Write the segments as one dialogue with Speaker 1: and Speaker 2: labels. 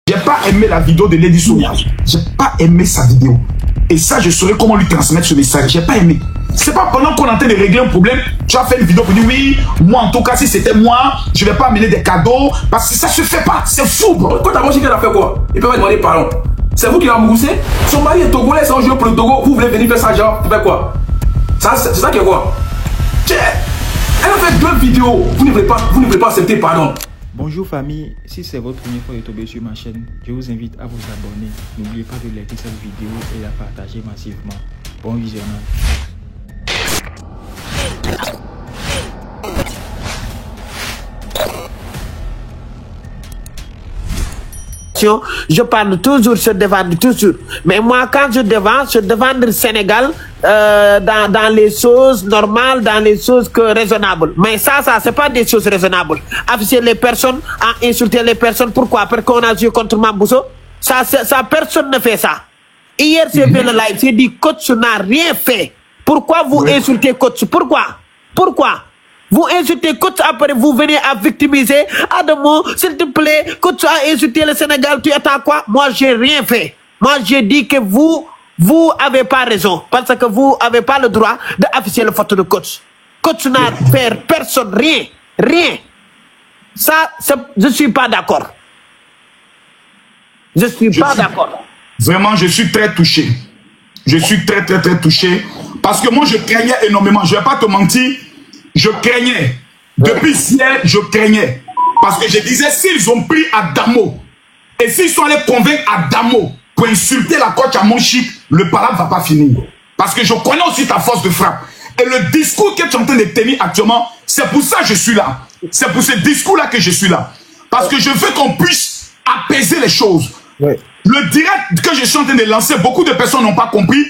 Speaker 1: J'ai pas aimé la vidéo de Lady Sonia. J'ai pas aimé sa vidéo. Et ça, je saurais comment lui transmettre ce message. J'ai pas aimé. C'est pas pendant qu'on est en train de régler un problème, tu as fait une vidéo pour dire oui, moi en tout cas, si c'était moi, je vais pas amener des cadeaux. Parce que ça se fait pas. C'est fou, bro.
Speaker 2: Quand d'abord, qu'elle a fait quoi? Il peut pas demander pardon. C'est vous qui l'avez embroussé. Son mari est togolais, c'est un jeu pour le Togo. Vous voulez venir faire ça, genre, tu fais quoi? C'est ça qui est quoi? Elle a fait 2 vidéos. Vous ne voulez pas accepter pardon.
Speaker 3: Bonjour famille, si c'est votre première fois de tomber sur ma chaîne, je vous invite à vous abonner. N'oubliez pas de liker cette vidéo et la partager massivement. Bon visionnage.
Speaker 4: Je parle toujours, se défendre toujours. Mais moi, quand je défends le Sénégal dans les choses normales, dans les choses raisonnables. Mais ça, c'est pas des choses raisonnables. Afficher les personnes, insulter les personnes, pourquoi? Parce qu'on a joué contre Mambousso. Ça, personne ne fait ça. Hier, j'ai fait le live, j'ai dit, coach n'a rien fait. Pourquoi vous insultez coach? Pourquoi? Vous insultez coach, après vous venez à victimiser. Adamo, s'il te plaît, coach a insulté le Sénégal, tu attends quoi? Moi, j'ai rien fait. Moi, j'ai dit que vous avez pas raison. Parce que vous avez pas le droit d'afficher la photo de coach. Coach n'a fait personne, rien. Ça, je suis pas d'accord. Je suis pas d'accord.
Speaker 1: Vraiment, je suis très touché. Je suis très touché. Parce que moi, je craignais énormément. Je vais pas te mentir. Je craignais. Depuis hier, je craignais. Parce que je disais, s'ils ont pris Adamo, et s'ils sont allés convaincre Adamo pour insulter la coach à mon chic, le palabre ne va pas finir. Parce que je connais aussi ta force de frappe. Et le discours que tu es en train de tenir actuellement, c'est pour ça que je suis là. C'est pour ce discours-là que je suis là. Parce que je veux qu'on puisse apaiser les choses. Le direct que je suis en train de lancer, beaucoup de personnes n'ont pas compris.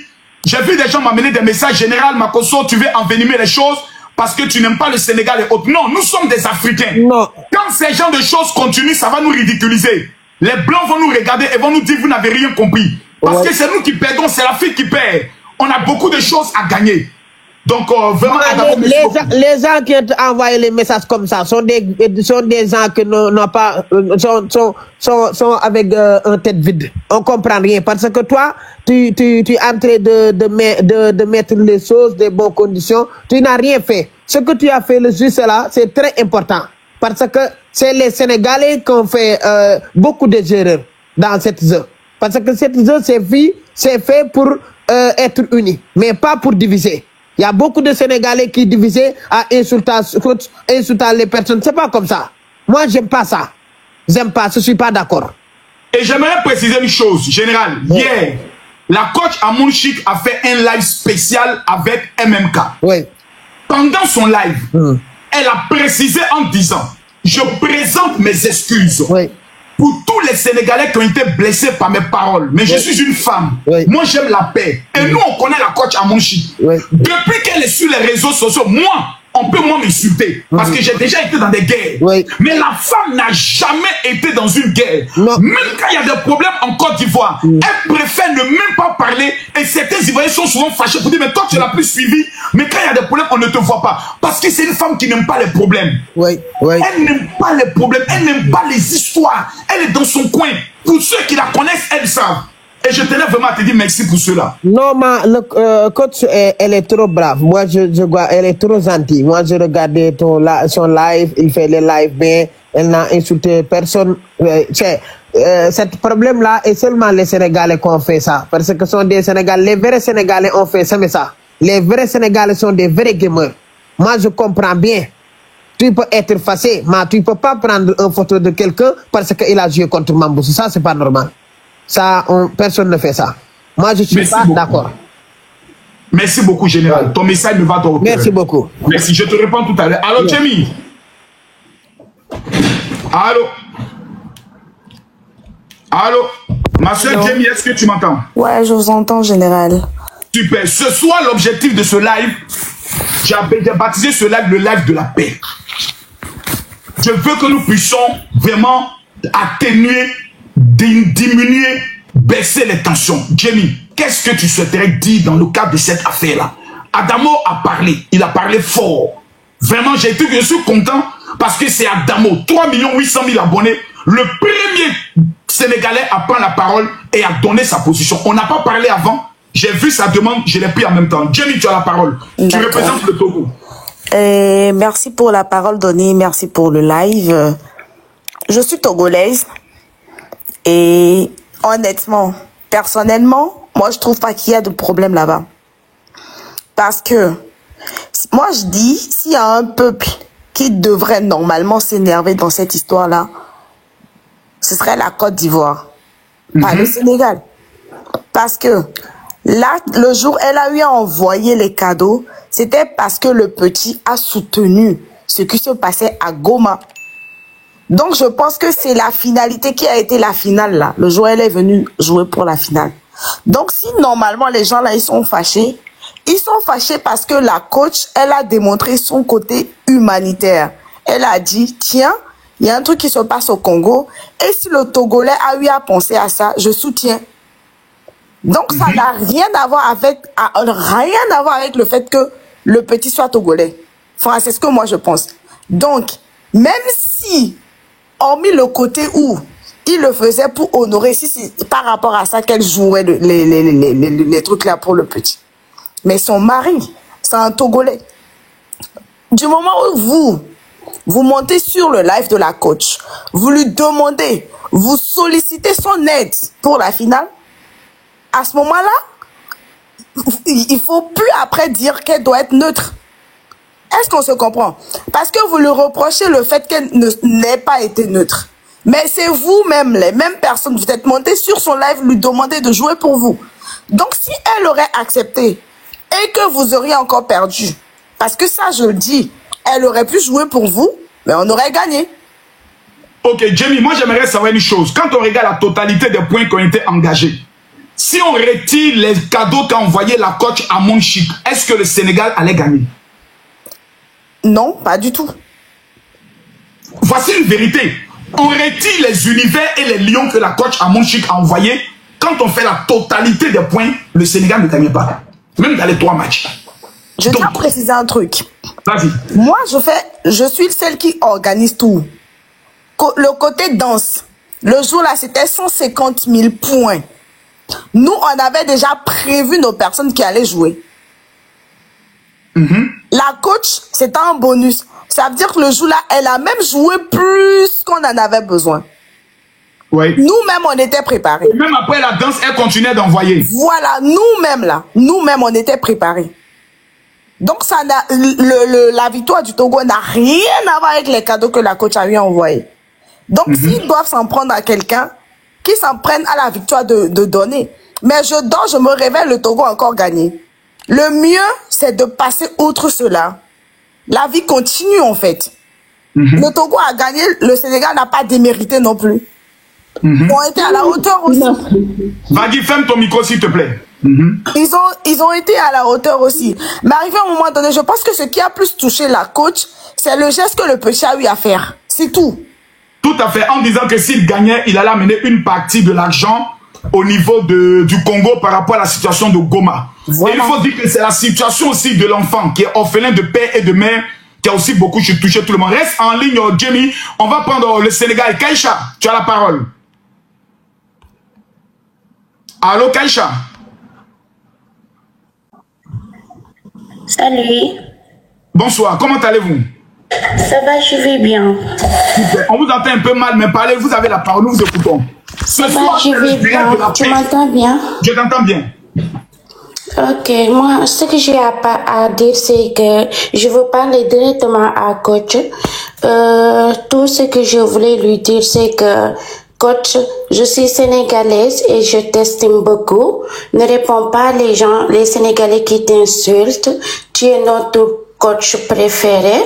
Speaker 1: J'ai vu des gens m'amener des messages généraux, Makosso, tu veux envenimer les choses parce que tu n'aimes pas le Sénégal et autres. Non, nous sommes des Africains.
Speaker 4: Non.
Speaker 1: Quand ces genres de choses continuent, ça va nous ridiculiser. Les Blancs vont nous regarder et vont nous dire, vous n'avez rien compris. Parce que c'est nous qui perdons, c'est l'Afrique qui perd. On a beaucoup de choses à gagner. Donc, vraiment...
Speaker 4: Les gens qui ont envoyé les messages comme ça sont des gens qui n'ont pas... sont avec un tête vide. On comprend rien. Parce que toi, tu es en train de mettre les choses dans de bonnes conditions. Tu n'as rien fait. Ce que tu as fait, le juste là, c'est très important. Parce que c'est les Sénégalais qui ont fait beaucoup d'erreurs dans cette zone. Parce que cette zone, c'est fait pour être unis, mais pas pour diviser. Il y a beaucoup de Sénégalais qui divisaient à insultant les personnes. C'est pas comme ça. Moi, j'aime pas ça. J'aime pas, je suis pas d'accord.
Speaker 1: Et j'aimerais préciser une chose, général. Hier, la coach Amon Chic a fait un live spécial avec MMK.
Speaker 4: Oui.
Speaker 1: Pendant son live, elle a précisé en disant, je présente mes excuses.
Speaker 4: Oui.
Speaker 1: Pour tous les Sénégalais qui ont été blessés par mes paroles. Mais je suis une femme. Moi, j'aime la paix. Et nous, on connaît la coach Amon Chic. Depuis qu'elle est sur les réseaux sociaux, moi, on peut m'insulter. Parce que j'ai déjà été dans des guerres. Mais la femme n'a jamais été dans une guerre. Même quand il y a des problèmes en Côte d'Ivoire, elle préfère ne même pas parler. Et certains Ivoiriens sont souvent fâchés pour dire, mais toi, tu l'as plus suivi. Mais quand il y a des problèmes, on ne te voit pas. Parce que c'est une femme qui n'aime pas les problèmes. Elle n'aime pas les problèmes. Elle n'aime pas les histoires. Elle est dans son coin. Pour ceux qui la connaissent, elles savent. Et je tenais vraiment à te dire merci pour cela.
Speaker 4: Non, mais le coach, elle est trop brave. Moi, elle est trop gentille. Moi, je regardais son live. Il fait les lives bien. Elle n'a insulté personne. Ce problème-là, et seulement les Sénégalais qui ont fait ça. Parce que ce sont des Sénégalais. Les vrais Sénégalais ont fait ça, mais ça. Les vrais Sénégalais sont des vrais gamers. Moi, je comprends bien. Tu peux être fâché, mais tu ne peux pas prendre une photo de quelqu'un parce qu'il a joué contre Mamboussou. Ça, c'est pas normal. Ça, personne ne fait ça. Moi, je ne suis pas d'accord.
Speaker 1: Merci beaucoup, général. Ton message me va droit au cœur.
Speaker 4: Merci beaucoup.
Speaker 1: Merci, je te réponds tout à l'heure. Allô, Jamie? Allô? Allô? Ma soeur Jamie, est-ce que tu m'entends?
Speaker 5: Ouais, je vous entends, général.
Speaker 1: Super. Ce soir, l'objectif de ce live, j'ai baptisé ce live le live de la paix. Je veux que nous puissions vraiment atténuer, diminuer, baisser les tensions. Jamie, qu'est-ce que tu souhaiterais dire dans le cadre de cette affaire-là? Adamo a parlé, il a parlé fort. Vraiment, je suis content parce que c'est Adamo, 3 800 000 abonnés, le premier Sénégalais à prendre la parole et à donner sa position. On n'a pas parlé avant. J'ai vu sa demande, je l'ai pris en même temps. Jenny, tu as la parole. Tu représentes le Togo.
Speaker 5: Merci pour la parole donnée, merci pour le live. Je suis togolaise et honnêtement, personnellement, moi je trouve pas qu'il y a de problème là-bas. Parce que moi je dis, s'il y a un peuple qui devrait normalement s'énerver dans cette histoire-là, ce serait la Côte d'Ivoire, pas le Sénégal. Parce que là, le jour où elle a eu à envoyer les cadeaux, c'était parce que le petit a soutenu ce qui se passait à Goma. Donc, je pense que c'est la finalité qui a été la finale, là. Le jour où elle est venue jouer pour la finale. Donc, si normalement, les gens, là, ils sont fâchés parce que la coach, elle a démontré son côté humanitaire. Elle a dit, tiens, il y a un truc qui se passe au Congo. Et si le Togolais a eu à penser à ça, je soutiens. Donc, ça n'a rien à voir avec le fait que le petit soit togolais. Enfin, c'est ce que moi je pense. Donc, même si, hormis le côté où il le faisait pour honorer, si c'est par rapport à ça qu'elle jouait les trucs là pour le petit. Mais son mari, c'est un Togolais. Du moment où vous montez sur le live de la coach, vous lui demandez, vous sollicitez son aide pour la finale, à ce moment-là, il faut plus après dire qu'elle doit être neutre. Est-ce qu'on se comprend? Parce que vous lui reprochez le fait qu'elle n'ait pas été neutre. Mais c'est vous-même, les mêmes personnes, vous êtes montés sur son live, lui demander de jouer pour vous. Donc, si elle aurait accepté et que vous auriez encore perdu, parce que ça, je le dis, elle aurait pu jouer pour vous, mais on aurait gagné.
Speaker 1: Ok, Jamie, moi j'aimerais savoir une chose. Quand on regarde la totalité des points qui ont été engagés, si on retire les cadeaux qu'a envoyé la coach à Monchique, est-ce que le Sénégal allait gagner?
Speaker 5: Non, pas du tout.
Speaker 1: Voici une vérité. On retire les univers et les lions que la coach à Monchique a envoyés. Quand on fait la totalité des points, le Sénégal ne gagne pas. Même dans les 3 matchs.
Speaker 5: Je tiens à préciser un truc.
Speaker 1: Vas-y.
Speaker 5: Moi, je suis celle qui organise tout. Le côté danse, le jour là, c'était 150 000 points. Nous, on avait déjà prévu nos personnes qui allaient jouer. La coach, c'était un bonus. Ça veut dire que le jour là, elle a même joué plus qu'on en avait besoin.
Speaker 1: Ouais.
Speaker 5: Nous-mêmes, on était préparés.
Speaker 1: Et même après la danse, elle continuait d'envoyer.
Speaker 5: Voilà, nous-mêmes là, nous-mêmes, on était préparés. Donc, ça la victoire du Togo n'a rien à voir avec les cadeaux que la coach a eu à envoyer. Donc, s'ils doivent s'en prendre à quelqu'un, qu'ils s'en prennent à la victoire de donner. Mais je dors, je me réveille, le Togo a encore gagné. Le mieux, c'est de passer outre cela. La vie continue, en fait. Le Togo a gagné, le Sénégal n'a pas démérité non plus. Ils ont été à la hauteur aussi.
Speaker 1: Vas-y, ferme ton micro, s'il te plaît.
Speaker 5: Ils ont été à la hauteur aussi. Mais arrivé à un moment donné, je pense que ce qui a plus touché la coach, c'est le geste que le petit a eu à faire. C'est tout.
Speaker 1: Tout à fait. En disant que s'il gagnait, il allait amener une partie de l'argent au niveau du Congo par rapport à la situation de Goma. Voilà. Et il faut dire que c'est la situation aussi de l'enfant qui est orphelin de père et de mère qui a aussi beaucoup touché tout le monde. Reste en ligne, Jamie. On va prendre le Sénégal. Kaïcha, tu as la parole. Allô, Kaïcha?
Speaker 6: Salut.
Speaker 1: Bonsoir, comment allez-vous?
Speaker 6: Ça va, je vais bien.
Speaker 1: Super. On vous entend un peu mal, mais parlez, vous avez la parole, nous vous écoutons.
Speaker 6: Ça va, je vais bien. Tu m'entends bien?
Speaker 1: Je t'entends bien.
Speaker 6: Ok, moi, ce que j'ai à dire, c'est que je veux parler directement à coach. Tout ce que je voulais lui dire, c'est que coach, je suis sénégalaise et je t'estime beaucoup. Ne réponds pas les Sénégalais qui t'insultent. Tu es notre coach préféré.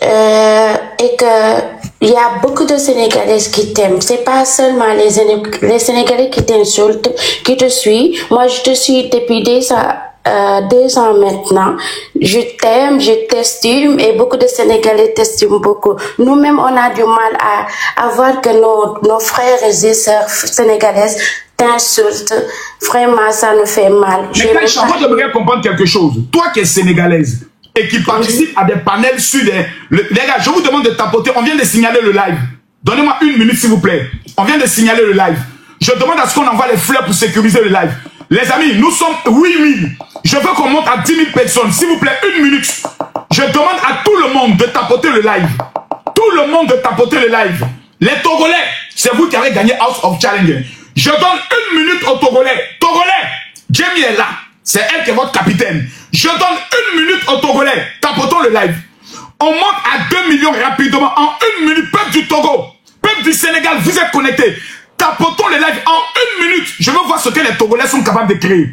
Speaker 6: Et que il y a beaucoup de Sénégalaises qui t'aiment. C'est pas seulement les Sénégalais qui t'insultent, qui te suivent. Moi, je te suis depuis 2 ans maintenant. Je t'aime, je t'estime et beaucoup de Sénégalais t'estiment beaucoup. Nous-mêmes, on a du mal à voir que nos frères et sœurs sénégalaises t'insultent. Vraiment, ça nous fait mal.
Speaker 1: Mais Kaïcha, moi, j'aimerais comprendre quelque chose. Toi qui es sénégalaise et qui participe à des panels sur les gars, je vous demande de tapoter. On vient de signaler le live. Donnez-moi 1 minute, s'il vous plaît. On vient de signaler le live. Je demande à ce qu'on envoie les fleurs pour sécuriser le live. Les amis, nous sommes 8000. Je veux qu'on monte à 10 000 personnes. S'il vous plaît, 1 minute. Je demande à tout le monde de tapoter le live. Tout le monde de tapoter le live. Les Togolais, c'est vous qui avez gagné House of Challenge. Je donne 1 minute aux Togolais. Togolais, Jamie est là. C'est elle qui est votre capitaine. Je donne 1 minute aux Togolais. Tapotons le live. On monte à 2 millions rapidement. En 1 minute, peuple du Togo, peuple du Sénégal, vous êtes connectés. Tapotons le live en 1 minute. Je veux voir ce que les Togolais sont capables de créer.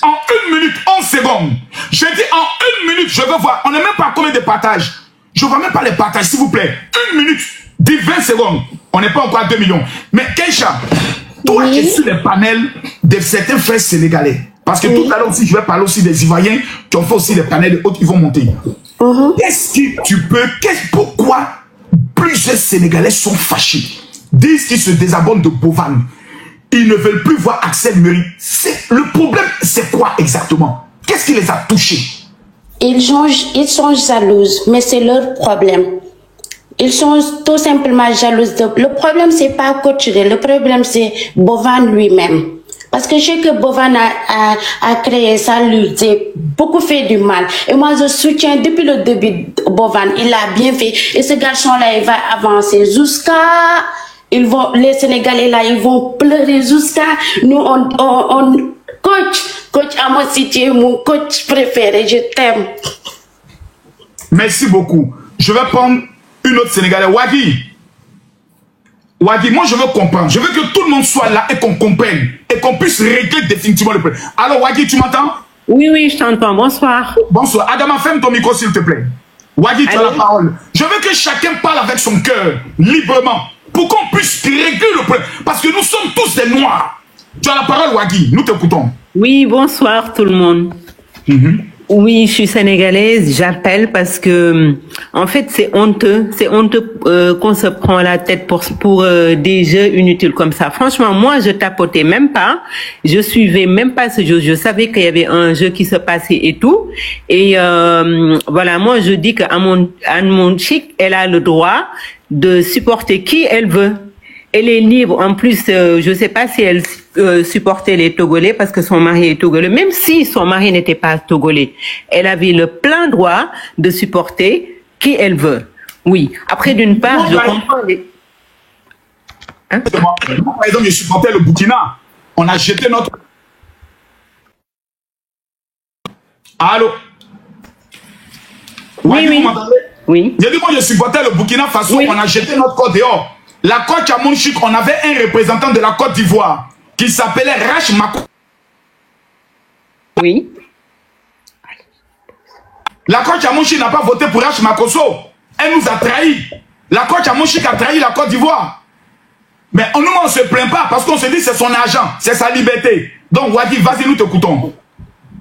Speaker 1: En 1 minute, 11 secondes. Je dis en 1 minute, je veux voir. On n'est même pas à combien de partages. Je ne vois même pas les partages, s'il vous plaît. 1 minute, 20 secondes. On n'est pas encore à 2 millions. Mais Keïcha, toi qui es sur les panels de certains frères sénégalais, parce que tout à l'heure aussi, je vais parler aussi des Ivoiriens qui ont fait aussi les panels et autres, ils vont monter. Qu'est-ce que tu peux, pourquoi plusieurs Sénégalais sont fâchés, disent qu'ils se désabonnent de Bovan, ils ne veulent plus voir Axel Mairie. Le problème, c'est quoi exactement? Qu'est-ce qui les a touchés?
Speaker 6: Ils sont jalouses, mais c'est leur problème. Ils sont tout simplement jalouses. Le problème, c'est pas Coach, le problème, c'est Bovan lui-même. Parce que je sais que Bovan a créé ça, lui, c'est beaucoup fait du mal. Et moi, je soutiens depuis le début Bovan. Il a bien fait. Et ce garçon-là, il va avancer jusqu'à... les Sénégalais, là, ils vont pleurer jusqu'à... Nous, Coach Amossi, tu es mon coach préféré. Je t'aime.
Speaker 1: Merci beaucoup. Je vais prendre une autre Sénégalaise. Wadi, moi je veux comprendre. Je veux que tout le monde soit là et qu'on comprenne. Et qu'on puisse régler définitivement le problème. Alors Wadi, tu m'entends?
Speaker 7: Oui, je t'entends. Bonsoir.
Speaker 1: Bonsoir. Adama, ferme ton micro s'il te plaît. Wadi, tu as la parole. Je veux que chacun parle avec son cœur, librement, pour qu'on puisse régler le problème. Parce que nous sommes tous des Noirs. Tu as la parole, Wadi. Nous t'écoutons.
Speaker 7: Oui, bonsoir tout le monde. Oui, je suis sénégalaise, j'appelle parce que, en fait, c'est honteux qu'on se prend la tête pour des jeux inutiles comme ça. Franchement, moi, je tapotais même pas, je suivais même pas ce jeu. Je savais qu'il y avait un jeu qui se passait et tout. Et voilà, moi, je dis qu'Anne Chic, elle a le droit de supporter qui elle veut. Elle est libre. En plus, je sais pas si elle supportait les Togolais parce que son mari est Togolais. Même si son mari n'était pas Togolais, elle avait le plein droit de supporter qui elle veut. Oui. Après, d'une part, je comprends les...
Speaker 1: Hein? Moi, par exemple, je supportais le Burkina. On a jeté notre... Allô?
Speaker 7: Oui. Oui.
Speaker 1: J'ai dit, moi, je supportais le Burkina Faso. Oui. On a jeté notre corps dehors. La Côte Amonchik, on avait un représentant de la Côte d'Ivoire qui s'appelait Rach Mako.
Speaker 7: Oui.
Speaker 1: La Côte Amonchik n'a pas voté pour Rach Makoso. Elle nous a trahis. La Côte Amonchik a trahi la Côte d'Ivoire. Mais nous, on ne se plaint pas parce qu'on se dit c'est son argent, c'est sa liberté. Donc, Wadi, vas-y, nous t'écoutons.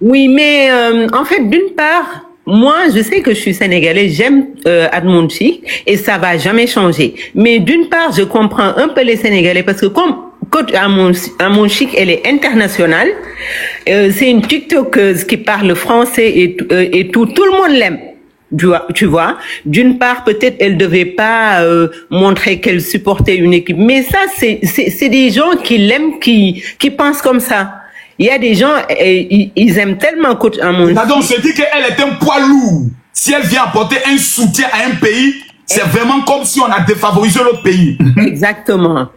Speaker 7: Oui, mais en fait, d'une part, moi, je sais que je suis sénégalaise, j'aime Admon Chic et ça va jamais changer. Mais d'une part, je comprends un peu les Sénégalais parce que comme Coach Admon Chic, elle est internationale, c'est une TikTokeuse qui parle français et tout le monde l'aime. Tu vois, d'une part, peut-être elle devait pas montrer qu'elle supportait une équipe, mais ça, c'est des gens qui l'aiment, qui pensent comme ça. Il y a des gens, ils aiment tellement Coach Amon.
Speaker 1: On se dit qu'elle est un poids lourd. Si elle vient apporter un soutien à un pays, c'est vraiment comme si on a défavorisé l'autre pays. Exactement.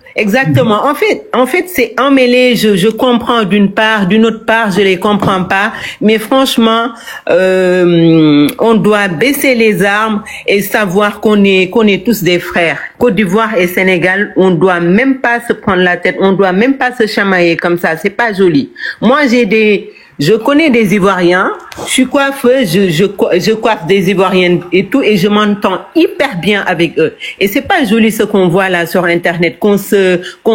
Speaker 7: En fait, c'est emmêlé. Je comprends d'une part, d'une autre part, je les comprends pas. Mais franchement, on doit baisser les armes et savoir qu'on est tous des frères. Côte d'Ivoire et Sénégal, on doit même pas se prendre la tête, on doit même pas se chamailler comme ça. C'est pas joli. Moi, je connais des Ivoiriens, je suis coiffeuse, je coiffe des Ivoiriennes et tout, et je m'entends hyper bien avec eux. Et c'est pas joli ce qu'on voit là sur Internet, qu'on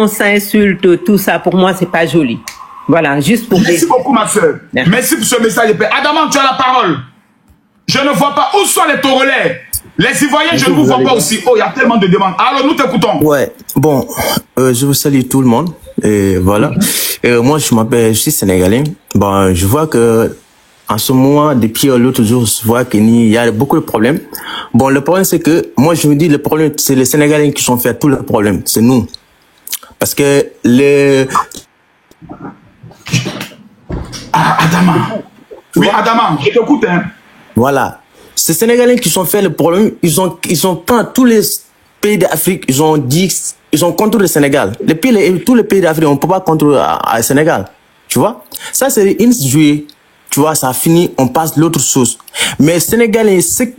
Speaker 7: s'insulte, tout ça. Pour moi, c'est pas joli. Voilà, juste pour...
Speaker 1: Merci beaucoup, ma soeur. Merci pour ce message de paix. Adama, tu as la parole. Je ne vois pas. Où sont les Togolais? Les Ivoiriens, je ne vous vois pas aussi. Oh, il y a tellement de demandes. Alors, nous t'écoutons.
Speaker 8: Ouais, bon, je vous salue tout le monde. Et voilà. Moi, je suis sénégalais. Bon, je vois que En ce moment, depuis l'autre jour, je vois qu'il y a beaucoup de problèmes. Bon, le problème, c'est que, moi, je me dis, le problème, c'est les Sénégalais qui sont fait tout le problème. C'est nous. Parce que
Speaker 1: Adama. Oui, Adama, je t'écoute, hein.
Speaker 8: Voilà. Ces Sénégalais qui sont fait le problème, ils ont pris tous les pays d'Afrique, ils ont contre le Sénégal. Tous les pays d'Afrique, on ne peut pas contre le Sénégal. Tu vois? Ça, c'est une jouée. Tu vois, ça a fini, on passe l'autre chose. Mais Sénégalais, si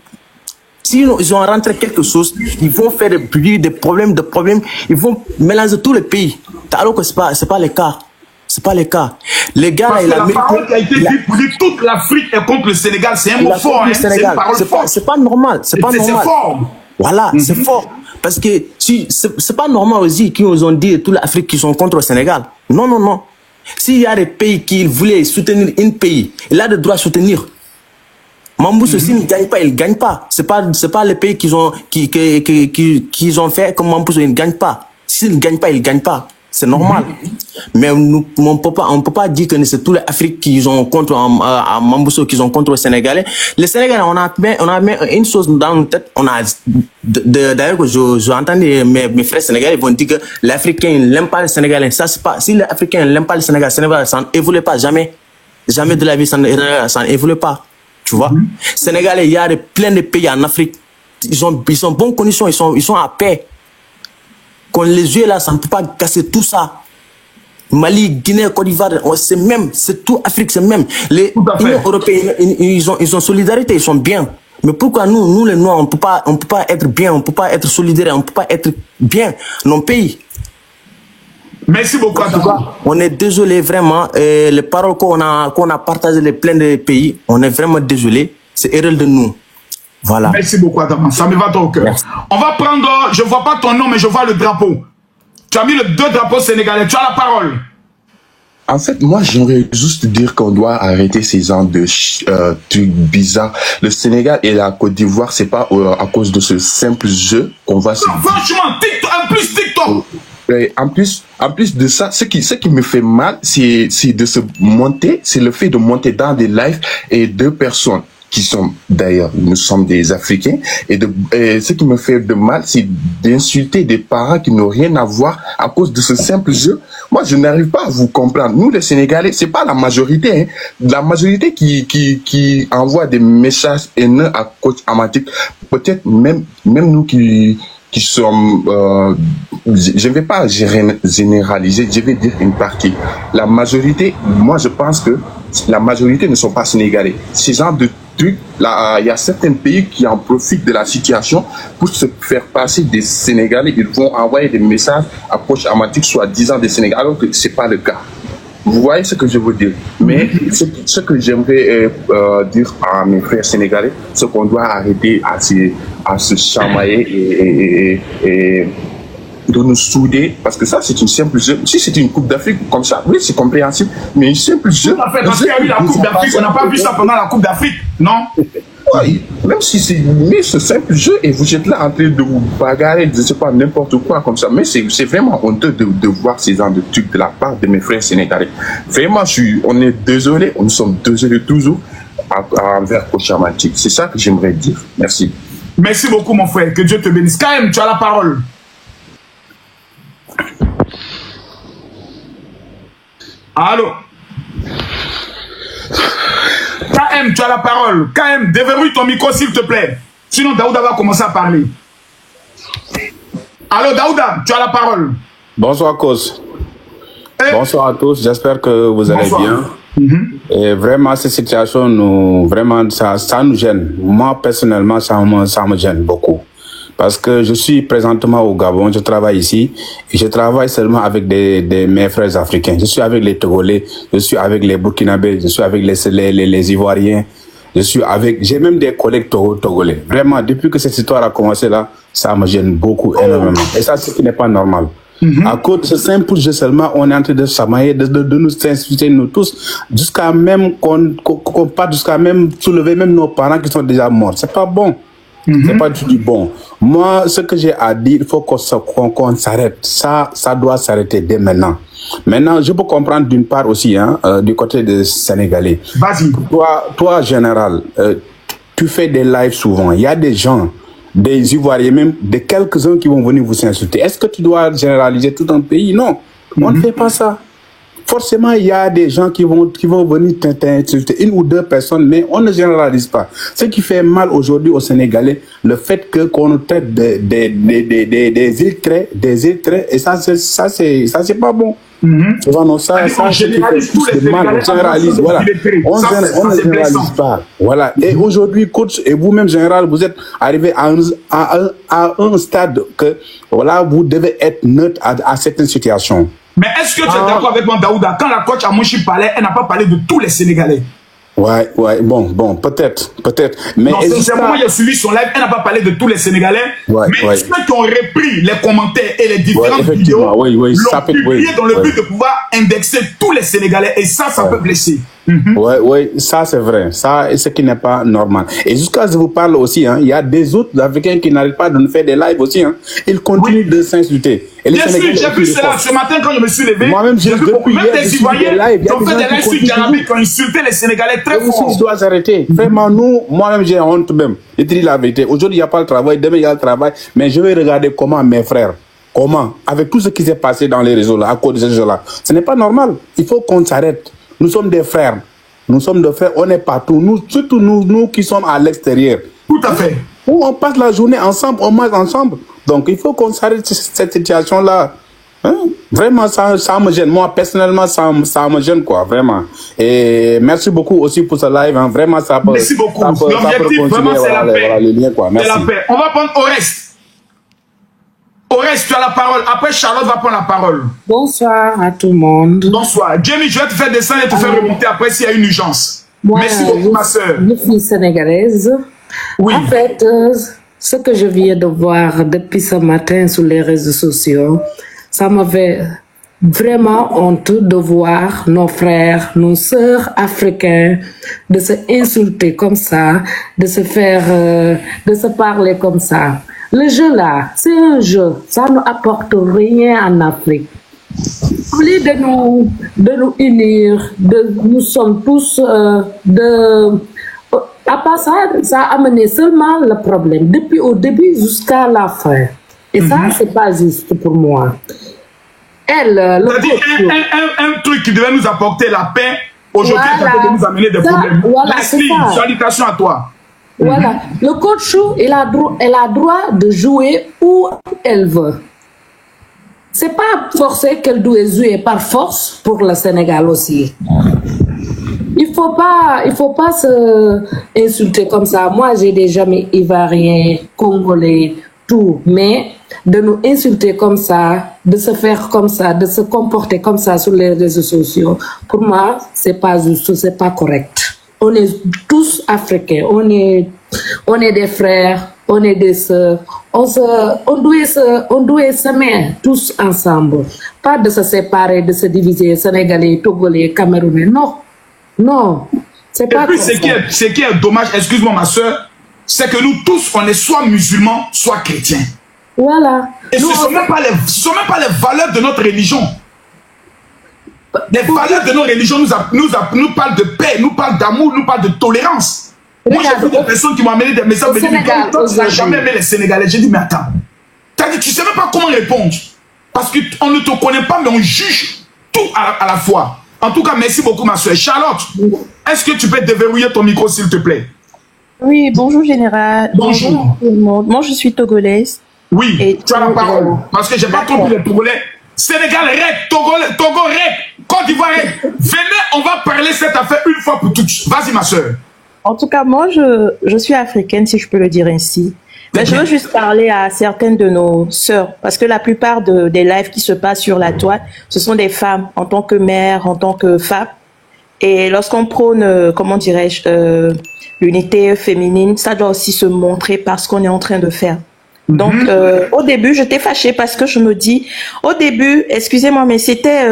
Speaker 8: ils ont rentré quelque chose, ils vont faire des problèmes, ils vont mélanger tous les pays. Alors que c'est pas le cas. C'est pas le cas. Les gars,
Speaker 1: parce que la parole qui a été dite pour dire toute l'Afrique est contre le Sénégal, c'est un mot fort, hein. C'est une parole forte.
Speaker 8: C'est pas normal. C'est pas normal.
Speaker 1: C'est fort.
Speaker 8: Voilà, c'est fort. Parce que c'est pas normal aussi qu'ils nous ont dit toute l'Afrique qui sont contre le Sénégal. Non, non, non. S'il y a des pays qui voulaient soutenir un pays, il a le droit de soutenir. Mambuso, s'il ne gagne pas, il ne gagne pas. C'est pas les pays qu'ils ont fait comme Mambuso, il ne gagne pas. S'il ne gagne pas, il ne gagne pas. C'est normal. Mais on peut pas dire que c'est toute l'Afrique qui sont contre Mambuso, qui sont contre les Sénégalais. Les Sénégalais, on a mis une chose dans notre tête. D'ailleurs, j'ai entendu mes frères sénégalais vont dire que l'Africain n'aime pas les Sénégalais. Ça, c'est pas, si l'Africain n'aime pas les Sénégalais, ça n'évolue pas jamais. Jamais de la vie, ça n'évolue pas. Tu vois? Sénégalais, il y a plein de pays en Afrique. Ils sont en bonnes conditions, ils sont à paix. Quand les yeux là, ça ne peut pas casser tout ça. Mali, Guinée, Côte d'Ivoire, c'est tout Afrique, c'est même. Les Unions européennes, ils ont solidarité, ils sont bien. Mais pourquoi nous les Noirs, on peut pas être bien, on peut pas être solidaire, on peut pas être bien dans nos pays?
Speaker 1: Merci beaucoup, Adama.
Speaker 8: On est désolé vraiment. Les paroles qu'on a partagées les plein de pays, on est vraiment désolé. C'est erreur de nous. Voilà.
Speaker 1: Merci beaucoup, Adama. Ça me va au cœur. Merci. On va prendre, je vois pas ton nom, mais je vois le drapeau. Tu as mis les 2 drapeaux sénégalais. Tu as la parole.
Speaker 9: En fait, moi, j'aimerais juste dire qu'on doit arrêter ces genres de trucs bizarres. Le Sénégal et la Côte d'Ivoire, c'est pas à cause de ce simple jeu qu'on va se...
Speaker 1: Franchement, TikTok, en plus TikTok.
Speaker 9: En plus de ça, ce qui me fait mal, c'est de se monter, c'est le fait de monter dans des lives et 2 personnes qui sont d'ailleurs, nous sommes des Africains, et ce qui me fait de mal, c'est d'insulter des parents qui n'ont rien à voir à cause de ce simple jeu. Moi, je n'arrive pas à vous comprendre. Nous, les Sénégalais, c'est pas la majorité, hein. La majorité qui envoie des messages haineux à Coach Amatic, peut-être même nous qui sommes, je ne vais pas généraliser, je vais dire une partie. La majorité, moi je pense que la majorité ne sont pas sénégalais. Ces genres de trucs, là, il y a certains pays qui en profitent de la situation pour se faire passer des Sénégalais. Ils vont envoyer des messages à Coach Amatic, soi-disant des Sénégalais, alors que ce n'est pas le cas. Vous voyez ce que je veux dire. Mais ce que j'aimerais dire à mes frères sénégalais, c'est qu'on doit arrêter à se chamailler et de nous souder, parce que ça c'est une simple jeu. Si c'était une Coupe d'Afrique comme ça, oui c'est compréhensible, mais une simple jeu.
Speaker 1: Tout à fait, parce qu'il y a eu la Coupe d'Afrique, on n'a pas vu ça pendant la Coupe d'Afrique, non?
Speaker 9: Oui, même si c'est ce simple jeu et vous êtes là en train de vous bagarrer, je ne sais pas, n'importe quoi comme ça, mais c'est vraiment honteux de voir ces genres de trucs de la part de mes frères sénégalais. Vraiment, on est désolé, nous sommes désolés toujours envers Coach Amatic. C'est ça que j'aimerais dire. Merci.
Speaker 1: Merci beaucoup mon frère, que Dieu te bénisse. KM, tu as la parole. Allô? KM, tu as la parole. KM, déverrouille ton micro s'il te plaît. Sinon, Daouda va commencer à parler. Allô, Daouda, tu as la parole.
Speaker 10: Bonsoir, Kos. Bonsoir à tous. J'espère que vous allez bien. Et vraiment, cette situation, vraiment, ça nous gêne. Moi, personnellement, ça me gêne beaucoup. Parce que je suis présentement au Gabon, je travaille ici, et je travaille seulement avec mes frères africains. Je suis avec les Togolais, je suis avec les Burkinabés, je suis avec les Ivoiriens, j'ai même des collègues Togolais. Vraiment, depuis que cette histoire a commencé là, ça me gêne beaucoup, énormément. Et ça, c'est ce qui n'est pas normal. À cause de ce simple jeu seulement, on est en train de s'amailler, de nous insulter, nous tous, jusqu'à même qu'on parte jusqu'à même soulever même nos parents qui sont déjà morts. C'est pas bon. C'est pas du bon. Moi, ce que j'ai à dire, il faut qu'on s'arrête. Ça doit s'arrêter dès maintenant. Maintenant, je peux comprendre d'une part aussi, du côté des Sénégalais.
Speaker 1: Vas-y.
Speaker 10: Toi, général, tu fais des lives souvent. Il y a des gens, des Ivoiriens, même des quelques-uns qui vont venir vous insulter. Est-ce que tu dois généraliser tout un pays? Non, on ne fait pas ça. Forcément, il y a des gens qui vont venir t'insulter, une ou deux personnes, mais on ne généralise pas. Ce qui fait mal aujourd'hui aux Sénégalais, le fait qu'on nous traite des îles traits, et ça c'est pas bon. On généralise tous les Sénégalais. On généralise, voilà. On ne généralise pas. Voilà. Et aujourd'hui, coach, et vous-même, général, vous êtes arrivé à un stade que, voilà, vous devez être neutre à certaines situations.
Speaker 1: Mais est-ce que tu es d'accord avec moi, Daouda? Quand la coach Amouchi parlait, elle n'a pas parlé de tous les Sénégalais.
Speaker 10: Ouais, bon, peut-être. Mais
Speaker 1: non, sincèrement, il a suivi son live, elle n'a pas parlé de tous les Sénégalais. Mais ceux qui ont repris les commentaires et les différentes vidéos l'ont publié dans le but de pouvoir indexer tous les Sénégalais. Et ça peut blesser.
Speaker 10: Oui, ça c'est vrai. Ça, ce qui n'est pas normal. Et jusqu'à ce que je vous parle aussi, il y a des autres Africains qui n'arrêtent pas de nous faire des lives aussi. Ils continuent de s'insulter.
Speaker 1: Bien sûr, j'ai vu cela ce matin quand je me suis levé.
Speaker 10: Moi-même, j'ai vu
Speaker 1: même des Ivoiriens qui ont fait des lives sur Djarabi qui ont insulté les Sénégalais très fort.
Speaker 10: Ça doit s'arrêter. Vraiment, moi-même, j'ai honte même. Je te dis la vérité. Aujourd'hui, il n'y a pas le travail. Demain, il y a le travail. Mais je vais regarder comment mes frères, avec tout ce qui s'est passé dans les réseaux là, à cause de ces gens-là. Ce n'est pas normal. Il faut qu'on s'arrête. Nous sommes des frères. Nous sommes des frères. On est partout. Surtout nous qui sommes à l'extérieur.
Speaker 1: Tout à fait.
Speaker 10: On passe la journée ensemble, on mange ensemble. Donc, il faut qu'on s'arrête cette situation-là. Vraiment, ça me gêne. Moi, personnellement, ça me gêne, quoi, vraiment. Et merci beaucoup aussi pour ce live. Vraiment, ça peut.
Speaker 1: Merci beaucoup. L'objectif, vraiment, c'est la paix.
Speaker 10: Voilà, les liens, quoi. Merci.
Speaker 1: C'est la paix. On va prendre Oreste. Oreste, tu as la parole. Après, Charlotte va prendre la parole.
Speaker 11: Bonsoir à tout le monde.
Speaker 1: Bonsoir. Jamie, je vais te faire descendre et te faire remonter après s'il y a une urgence. Merci beaucoup, ma soeur.
Speaker 11: Je suis sénégalaise.
Speaker 6: Oui. En fait, ce que je viens de voir depuis ce matin sur les réseaux sociaux, ça m'avait vraiment honte de voir nos frères, nos sœurs africains, de se insulter comme ça, de se faire, de se parler comme ça. Le jeu là, c'est un jeu, ça ne apporte rien en Afrique. Au lieu de nous unir, nous sommes tous à part ça, ça a amené seulement le problème, depuis au début jusqu'à la fin. Et ça, c'est pas juste pour moi. Elle,
Speaker 1: un truc qui devait nous apporter la paix, aujourd'hui, ça peut nous amener des problèmes.
Speaker 6: Voilà,
Speaker 1: Leslie, salutations à toi.
Speaker 6: Voilà. Le coach, elle a droit de jouer où elle veut. C'est pas forcé qu'elle doit jouer par force pour le Sénégal aussi. Il faut pas se insulter comme ça. Moi, j'ai des amis ivoiriens, congolais, tout. Mais de nous insulter comme ça, de se faire comme ça, de se comporter comme ça sur les réseaux sociaux, pour moi, c'est pas juste, c'est pas correct. On est tous africains. On est des frères, on est des sœurs. On doit s'aimer tous ensemble. Pas de se séparer, de se diviser, Sénégalais, Togolais, Camerounais. Non, c'est pas.
Speaker 1: Et puis, ce qui est dommage, excuse-moi ma soeur, c'est que nous tous, on est soit musulmans, soit chrétiens.
Speaker 6: Voilà.
Speaker 1: Et ce ne sont même pas les valeurs de notre religion. Les valeurs de notre religion nous parlent de paix, nous parlent d'amour, nous parlent de tolérance. Moi, j'ai vu des personnes qui m'ont amené des messages. Tu n'as jamais aimé les Sénégalais. J'ai dit, mais attends, tu ne sais même pas comment répondre. Parce qu'on ne te connaît pas, mais on juge tout à la fois. En tout cas, merci beaucoup, ma soeur. Charlotte, est-ce que tu peux déverrouiller ton micro, s'il te plaît?
Speaker 12: Oui, bonjour, général.
Speaker 1: Bonjour.
Speaker 12: Tout le monde. Moi, je suis togolaise.
Speaker 1: Oui, et tu as la parole. Parce que je n'ai pas compris les Togolais. Sénégal, REC, Togo, REC, Côte d'Ivoire, REC. Venez, on va parler cette affaire une fois pour toutes. Vas-y, ma soeur.
Speaker 12: En tout cas, moi, je suis africaine, si je peux le dire ainsi. Mais je veux juste parler à certaines de nos sœurs, parce que la plupart des lives qui se passent sur la toile, ce sont des femmes, en tant que mères, en tant que femmes. Et lorsqu'on prône, comment dirais-je, l'unité féminine, ça doit aussi se montrer par ce qu'on est en train de faire. Donc, au début, j'étais fâchée parce que je me dis, au début, excusez-moi, mais c'était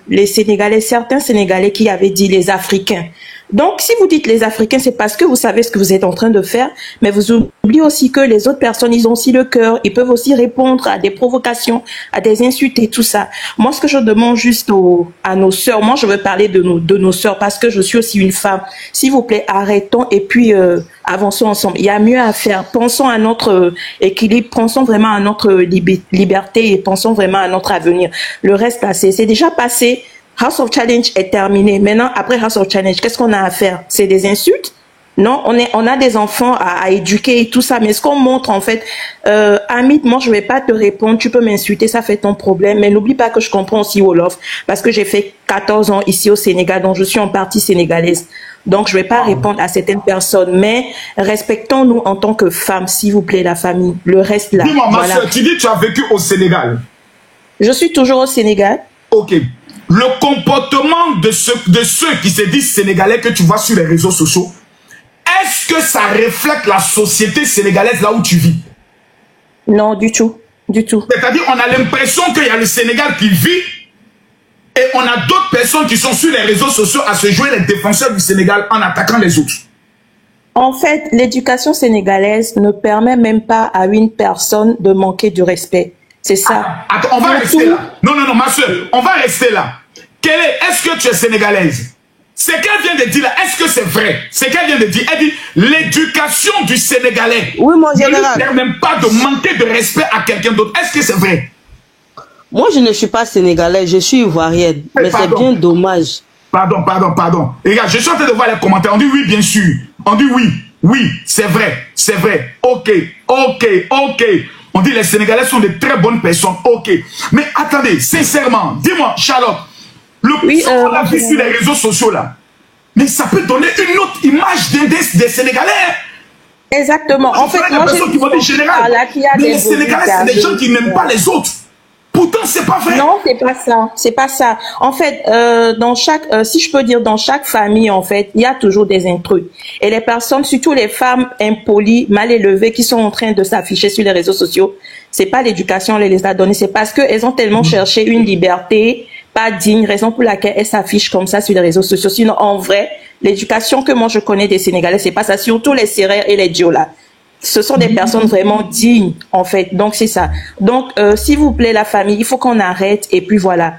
Speaker 12: les Sénégalais, certains Sénégalais qui avaient dit les Africains. Donc, si vous dites les Africains, c'est parce que vous savez ce que vous êtes en train de faire, mais vous oubliez aussi que les autres personnes, ils ont aussi le cœur, ils peuvent aussi répondre à des provocations, à des insultes et tout ça. Moi, ce que je demande juste à nos sœurs, moi, je veux parler de nos sœurs parce que je suis aussi une femme. S'il vous plaît, arrêtons et puis avançons ensemble. Il y a mieux à faire. Pensons à notre équilibre, pensons vraiment à notre liberté et pensons vraiment à notre avenir. Le reste, là, c'est déjà passé. House of Challenge est terminé. Maintenant, après House of Challenge, qu'est-ce qu'on a à faire? C'est des insultes? Non, on a des enfants à éduquer et tout ça. Mais ce qu'on montre, en fait, Hamid, moi, je vais pas te répondre. Tu peux m'insulter, ça fait ton problème. Mais n'oublie pas que je comprends aussi Wolof. Parce que j'ai fait 14 ans ici au Sénégal, donc je suis en partie sénégalaise. Donc, je vais pas répondre à certaines personnes. Mais respectons-nous en tant que femmes, s'il vous plaît, la famille. Le reste, là.
Speaker 1: Dis-moi, ma soeur, tu dis que tu as vécu au Sénégal.
Speaker 12: Je suis toujours au Sénégal.
Speaker 1: Ok. Le comportement de ceux qui se disent sénégalais que tu vois sur les réseaux sociaux, est-ce que ça reflète la société sénégalaise là où tu vis?
Speaker 12: Non, du tout. Du tout.
Speaker 1: C'est-à-dire, on a l'impression qu'il y a le Sénégal qui vit et on a d'autres personnes qui sont sur les réseaux sociaux à se jouer les défenseurs du Sénégal en attaquant les autres.
Speaker 12: En fait, l'éducation sénégalaise ne permet même pas à une personne de manquer du respect. C'est ça.
Speaker 1: Attends, on va rester là. Non, non, non, ma soeur, on va rester là. Est-ce que tu es sénégalaise? C'est qu'elle vient de dire là, est-ce que c'est vrai? C'est qu'elle vient de dire, elle dit, l'éducation du Sénégalais
Speaker 4: oui, mon général,
Speaker 1: ne lui permet pas de manquer de respect à quelqu'un d'autre. Est-ce que c'est vrai?
Speaker 13: Moi, je ne suis pas sénégalaise, je suis ivoirienne. Mais c'est bien dommage.
Speaker 1: Pardon. Et regarde, je suis en train de voir les commentaires. On dit oui, bien sûr. On dit oui, oui, c'est vrai, c'est vrai. Ok. On dit les Sénégalais sont de très bonnes personnes. Ok. Mais attendez, sincèrement, dis-moi, Charlotte, on l'a vu sur les réseaux sociaux là. Mais ça peut donner une autre image des Sénégalais.
Speaker 12: Exactement. En fait, moi,
Speaker 1: qui vont dire général. Mais les Sénégalais, c'est des gens qui n'aiment pas les autres. Pourtant, c'est pas vrai.
Speaker 12: Non, c'est pas ça. C'est pas ça. En fait, dans chaque, si je peux dire, dans chaque famille, en fait, il y a toujours des intrus. Et les personnes, surtout les femmes impolies, mal élevées, qui sont en train de s'afficher sur les réseaux sociaux, c'est pas l'éducation, elle les a données, c'est parce qu'elles ont tellement cherché une liberté pas digne, raison pour laquelle elles s'affichent comme ça sur les réseaux sociaux. Sinon, en vrai, l'éducation que moi je connais des Sénégalais, c'est pas ça. Surtout les Sérères et les Diola. Ce sont des personnes vraiment dignes, en fait. Donc, c'est ça. Donc, s'il vous plaît, la famille, il faut qu'on arrête. Et puis, voilà.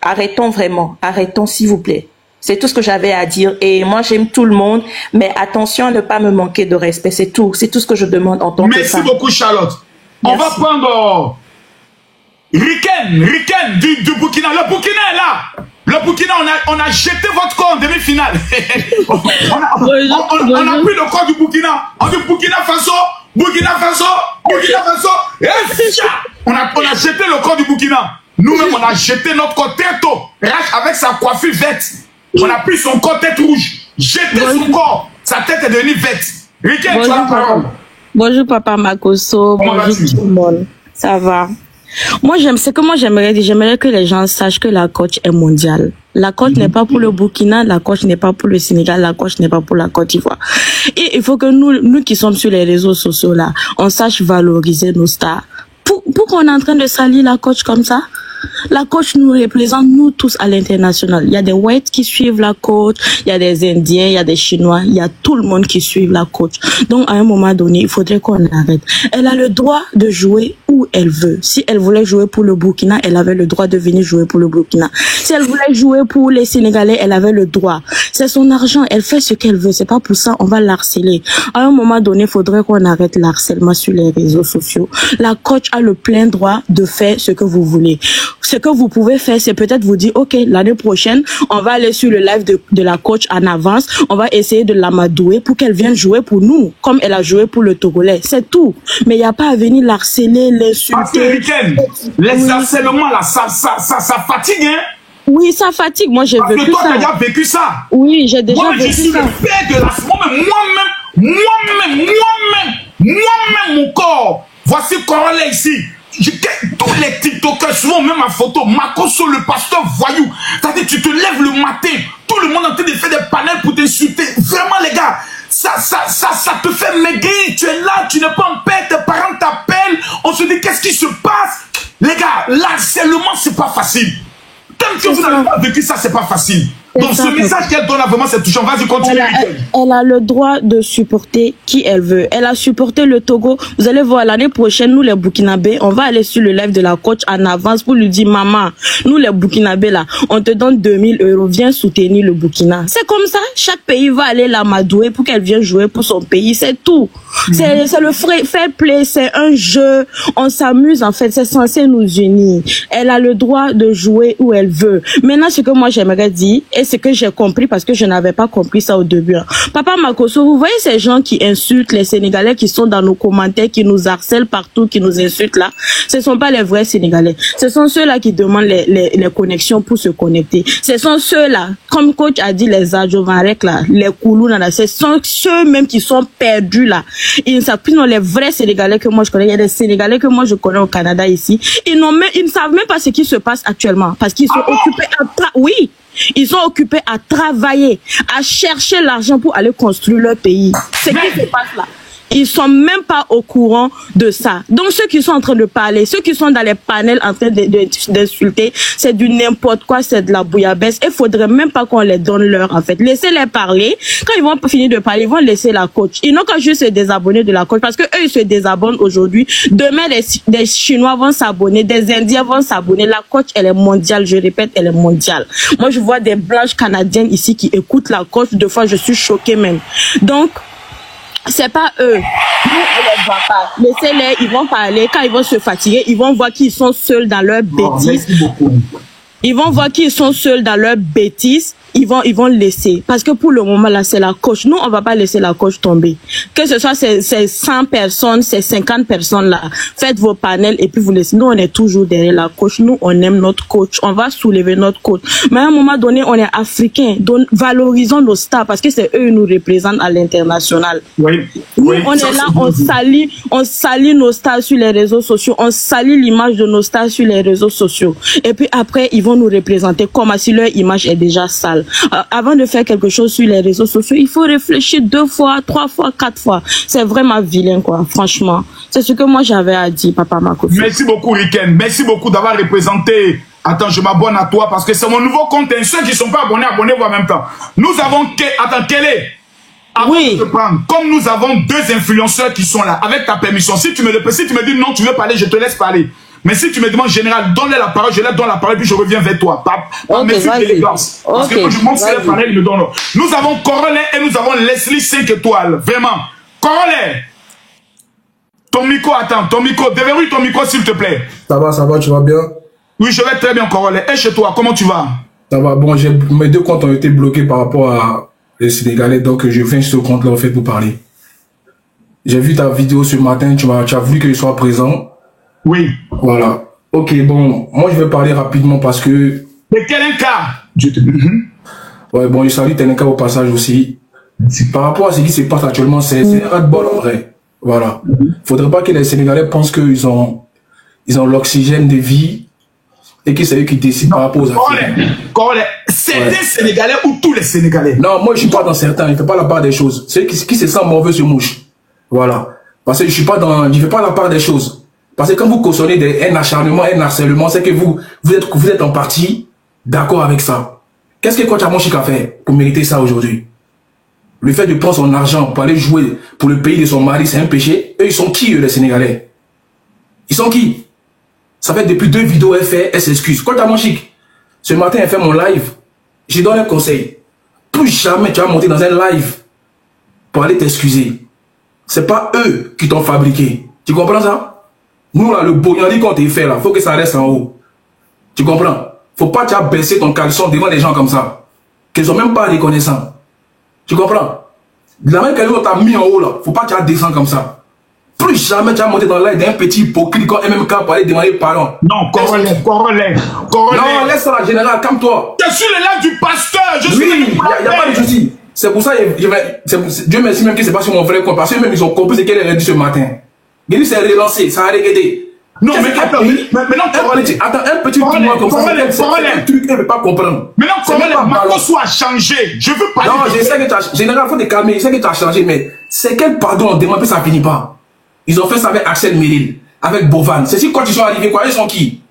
Speaker 12: Arrêtons vraiment. Arrêtons, s'il vous plaît. C'est tout ce que j'avais à dire. Et moi, j'aime tout le monde. Mais attention à ne pas me manquer de respect. C'est tout. C'est tout ce que je demande en tant que femme.
Speaker 1: Merci beaucoup, Charlotte. Merci. On va prendre Riken du Burkina. Le Burkina est là. Le Burkina, on a jeté votre corps en demi-finale. on a pris le corps du Burkina. On dit Burkina Faso. On a jeté le corps du Burkina. Nous-mêmes, on a jeté notre corps très tôt. Avec sa coiffure verte. On a pris son corps tête rouge. Jeté son corps. Sa tête est devenue verte. Riken, tu as la parole.
Speaker 11: Bonjour, Papa Makosso. Bonjour tout le monde. Ça va? Moi, j'aimerais que les gens sachent que la coach est mondiale. La coach n'est pas pour le Burkina, la coach n'est pas pour le Sénégal, la coach n'est pas pour la Côte d'Ivoire. Et il faut que nous qui sommes sur les réseaux sociaux là, on sache valoriser nos stars. Pourquoi on est en train de salir la coach comme ça? La coach nous représente, nous tous, à l'international. Il y a des whites qui suivent la coach, il y a des Indiens, il y a des Chinois, il y a tout le monde qui suit la coach. Donc, à un moment donné, il faudrait qu'on arrête. Elle a le droit de jouer où elle veut. Si elle voulait jouer pour le Burkina, elle avait le droit de venir jouer pour le Burkina. Si elle voulait jouer pour les Sénégalais, elle avait le droit. C'est son argent, elle fait ce qu'elle veut. C'est pas pour ça, on va l'harceler. À un moment donné, il faudrait qu'on arrête l'harcèlement sur les réseaux sociaux. La coach a le plein droit de faire ce que vous voulez. Ce que vous pouvez faire, c'est peut-être vous dire, OK, l'année prochaine, on va aller sur le live de la coach en avance. On va essayer de l'amadouer pour qu'elle vienne jouer pour nous, comme elle a joué pour le Togolais. C'est tout. Mais il n'y a pas à venir l'harceler, l'insulter.
Speaker 1: Les harcèlements, là, ça fatigue, hein?
Speaker 11: Oui, ça fatigue. Moi, j'ai vécu ça.
Speaker 1: Toi, t'as déjà vécu ça.
Speaker 11: Oui, j'ai déjà vécu ça. Moi,
Speaker 1: je suis le père de moi-même, mon corps. Voici Corolla ici. Tous les TikTokers, souvent même ma photo, Makosso, le pasteur voyou. C'est-à-dire, tu te lèves le matin, tout le monde est en train de faire des panels pour t'insulter. Vraiment, les gars, ça te fait maigrir. Tu es là, tu n'es pas en paix, tes parents t'appellent. On se dit, qu'est-ce qui se passe? Les gars, l'harcèlement, c'est pas facile. Tant que vous n'avez pas vécu ça, c'est pas facile. Donc ce message qu'elle donne là, vraiment, c'est touchant. Vas-y, continue.
Speaker 11: Elle a le droit de supporter qui elle veut. Elle a supporté le Togo. Vous allez voir, l'année prochaine, nous les Burkinabés, on va aller sur le live de la coach en avance pour lui dire, maman, nous les Burkinabés là, on te donne 2000 €, viens soutenir le Burkina. C'est comme ça. Chaque pays va aller l'amadouer pour qu'elle vienne jouer pour son pays. C'est tout. C'est le fair play, c'est un jeu. On s'amuse en fait. C'est censé nous unir. Elle a le droit de jouer où elle veut. Maintenant, ce que moi j'aimerais dire, et ce que j'ai compris parce que je n'avais pas compris ça au début. Papa Makosso, vous voyez ces gens qui insultent les Sénégalais qui sont dans nos commentaires, qui nous harcèlent partout, qui nous insultent là. Ce sont pas les vrais Sénégalais. Ce sont ceux-là qui demandent les connexions pour se connecter. Ce sont ceux-là, comme coach a dit, les Adjovanrek là, les Koulou là, ce sont ceux-mêmes qui sont perdus là. Ils ne savent plus, non, les vrais Sénégalais que moi je connais. Il y a des Sénégalais que moi je connais au Canada ici. Ils ne savent même pas ce qui se passe actuellement parce qu'ils sont occupés oui. Ils sont occupés à travailler, à chercher l'argent pour aller construire leur pays. C'est ce qui se passe là. Ils sont même pas au courant de ça. Donc ceux qui sont en train de parler, ceux qui sont dans les panels en train d'insulter, c'est du n'importe quoi, c'est de la bouillabaisse. Il faudrait même pas qu'on les donne l'heure en fait. Laissez-les parler. Quand ils vont finir de parler, ils vont laisser la coach. Ils n'ont qu'à juste se désabonner de la coach parce que eux ils se désabonnent aujourd'hui. Demain des Chinois vont s'abonner, des Indiens vont s'abonner. La coach elle est mondiale, je répète, elle est mondiale. Moi je vois des blanches canadiennes ici qui écoutent la coach. Deux fois je suis choquée même. Donc c'est pas eux. Nous, on les voit pas. Laissez-les, ils vont parler. Quand ils vont se fatiguer, ils vont voir qu'ils sont seuls dans leur bêtise. Ils vont voir qu'ils sont seuls dans leur bêtise. Ils vont laisser. Parce que pour le moment, là, c'est la coach. Nous, on va pas laisser la coach tomber. Que ce soit ces 100 personnes, ces 50 personnes-là. Faites vos panels et puis vous laissez. Nous, on est toujours derrière la coach. Nous, on aime notre coach. On va soulever notre coach. Mais à un moment donné, on est africains. Donc, valorisons nos stars parce que c'est eux qui nous représentent à l'international.
Speaker 1: Oui.
Speaker 11: Nous, on est là, on salit nos stars sur les réseaux sociaux. On salit l'image de nos stars sur les réseaux sociaux. Et puis après, ils vont nous représenter comme si leur image est déjà sale. Avant de faire quelque chose sur les réseaux sociaux, il faut réfléchir 2 fois, 3 fois, 4 fois. C'est vraiment vilain, quoi, franchement. C'est ce que moi j'avais à dire, Papa Makosso. Merci
Speaker 1: beaucoup, Riken. Merci beaucoup d'avoir représenté. Attends, je m'abonne à toi parce que c'est mon nouveau compte. Ceux qui ne sont pas abonnés, abonnez-vous en même temps. Nous avons... Attends, quel est oui. Comme nous avons 2 influenceurs qui sont là, avec ta permission, si tu me dis non, tu veux parler, je te laisse parler. Mais si tu me demandes général, donne-les la parole, je leur donne la parole, puis je reviens vers toi. Merci d'élégance. Parce que quand je monte sur les panels, ils me donnent. Nous avons Corolin et nous avons Leslie 5 étoiles. Vraiment. Corolin. Ton micro, attends, ton micro. Déverrouille ton micro, s'il te plaît.
Speaker 14: Ça va, tu vas bien?
Speaker 1: Oui, je vais très bien, Corolin. Et chez toi, comment tu vas?
Speaker 14: Ça va. Bon, mes 2 comptes ont été bloqués par rapport à les Sénégalais, donc je viens sur ce compte-là, en fait, pour parler. J'ai vu ta vidéo ce matin, tu as voulu que je sois présent.
Speaker 1: Oui.
Speaker 14: Voilà. Ok, bon, moi je vais parler rapidement parce que...
Speaker 1: De Telenka.
Speaker 14: Ouais, bon, je salue Telenka au passage aussi. Par rapport à ce qui se passe actuellement, c'est un ras-de-bol en vrai. Voilà. Faudrait pas que les Sénégalais pensent qu'ils ont l'oxygène de vie et que c'est eux qui décident par rapport aux Africains.
Speaker 1: Certains Sénégalais ou tous les Sénégalais?
Speaker 14: Non, moi je suis pas dans certains, je fais pas la part des choses. Ceux qui se sentent mauvais se mouchent. Voilà. Parce que je fais pas la part des choses. Parce que quand vous cautionnez un acharnement, un harcèlement, c'est que vous êtes en partie d'accord avec ça. Qu'est-ce que Coach Amonchik a fait pour mériter ça aujourd'hui? Le fait de prendre son argent pour aller jouer pour le pays de son mari, c'est un péché. Eux, ils sont qui, eux, les Sénégalais? Ils sont qui? Ça fait depuis 2 vidéos, elle s'excuse. Coach Amonchik, ce matin, elle fait mon live. J'ai donné un conseil. Plus jamais tu vas monter dans un live pour aller t'excuser. C'est pas eux qui t'ont fabriqué. Tu comprends ça? Nous, là, le bognandi qu'on t'a fait, là, faut que ça reste en haut. Tu comprends? Faut pas tu as baissé ton caleçon devant des gens comme ça. Qu'ils sont même pas reconnaissants. Tu comprends? La même que t'a mis en haut, là, faut pas tu as descendu comme ça. Plus jamais tu as monté dans l'air d'un petit hypocrite comme MMK pour aller demander pardon.
Speaker 1: Non, Corolin.
Speaker 14: Non, laisse ça, général, calme-toi.
Speaker 1: Je suis le live du pasteur.
Speaker 14: Oui, il n'y a pas de souci. C'est pour ça, Dieu merci même que c'est pas sur mon vrai compte. Parce que même ils ont compris ce qu'elle a dit ce matin. Guéry s'est relancé, ça a regardé.
Speaker 1: Non, mais attends,
Speaker 14: un petit tournoi comme ça, c'est un truc qu'elle ne veut pas comprendre.
Speaker 1: Mais non, Corolin, Makosso a changé. Je veux pas.
Speaker 14: Non, je sais que tu as, général, faut te calmer, je sais que tu as changé, mais c'est quel pardon on demande, puis ça finit pas. Ils ont fait ça avec Axel Meril, avec Bovan. C'est si quand ils sont arrivés, quoi, ils sont qui?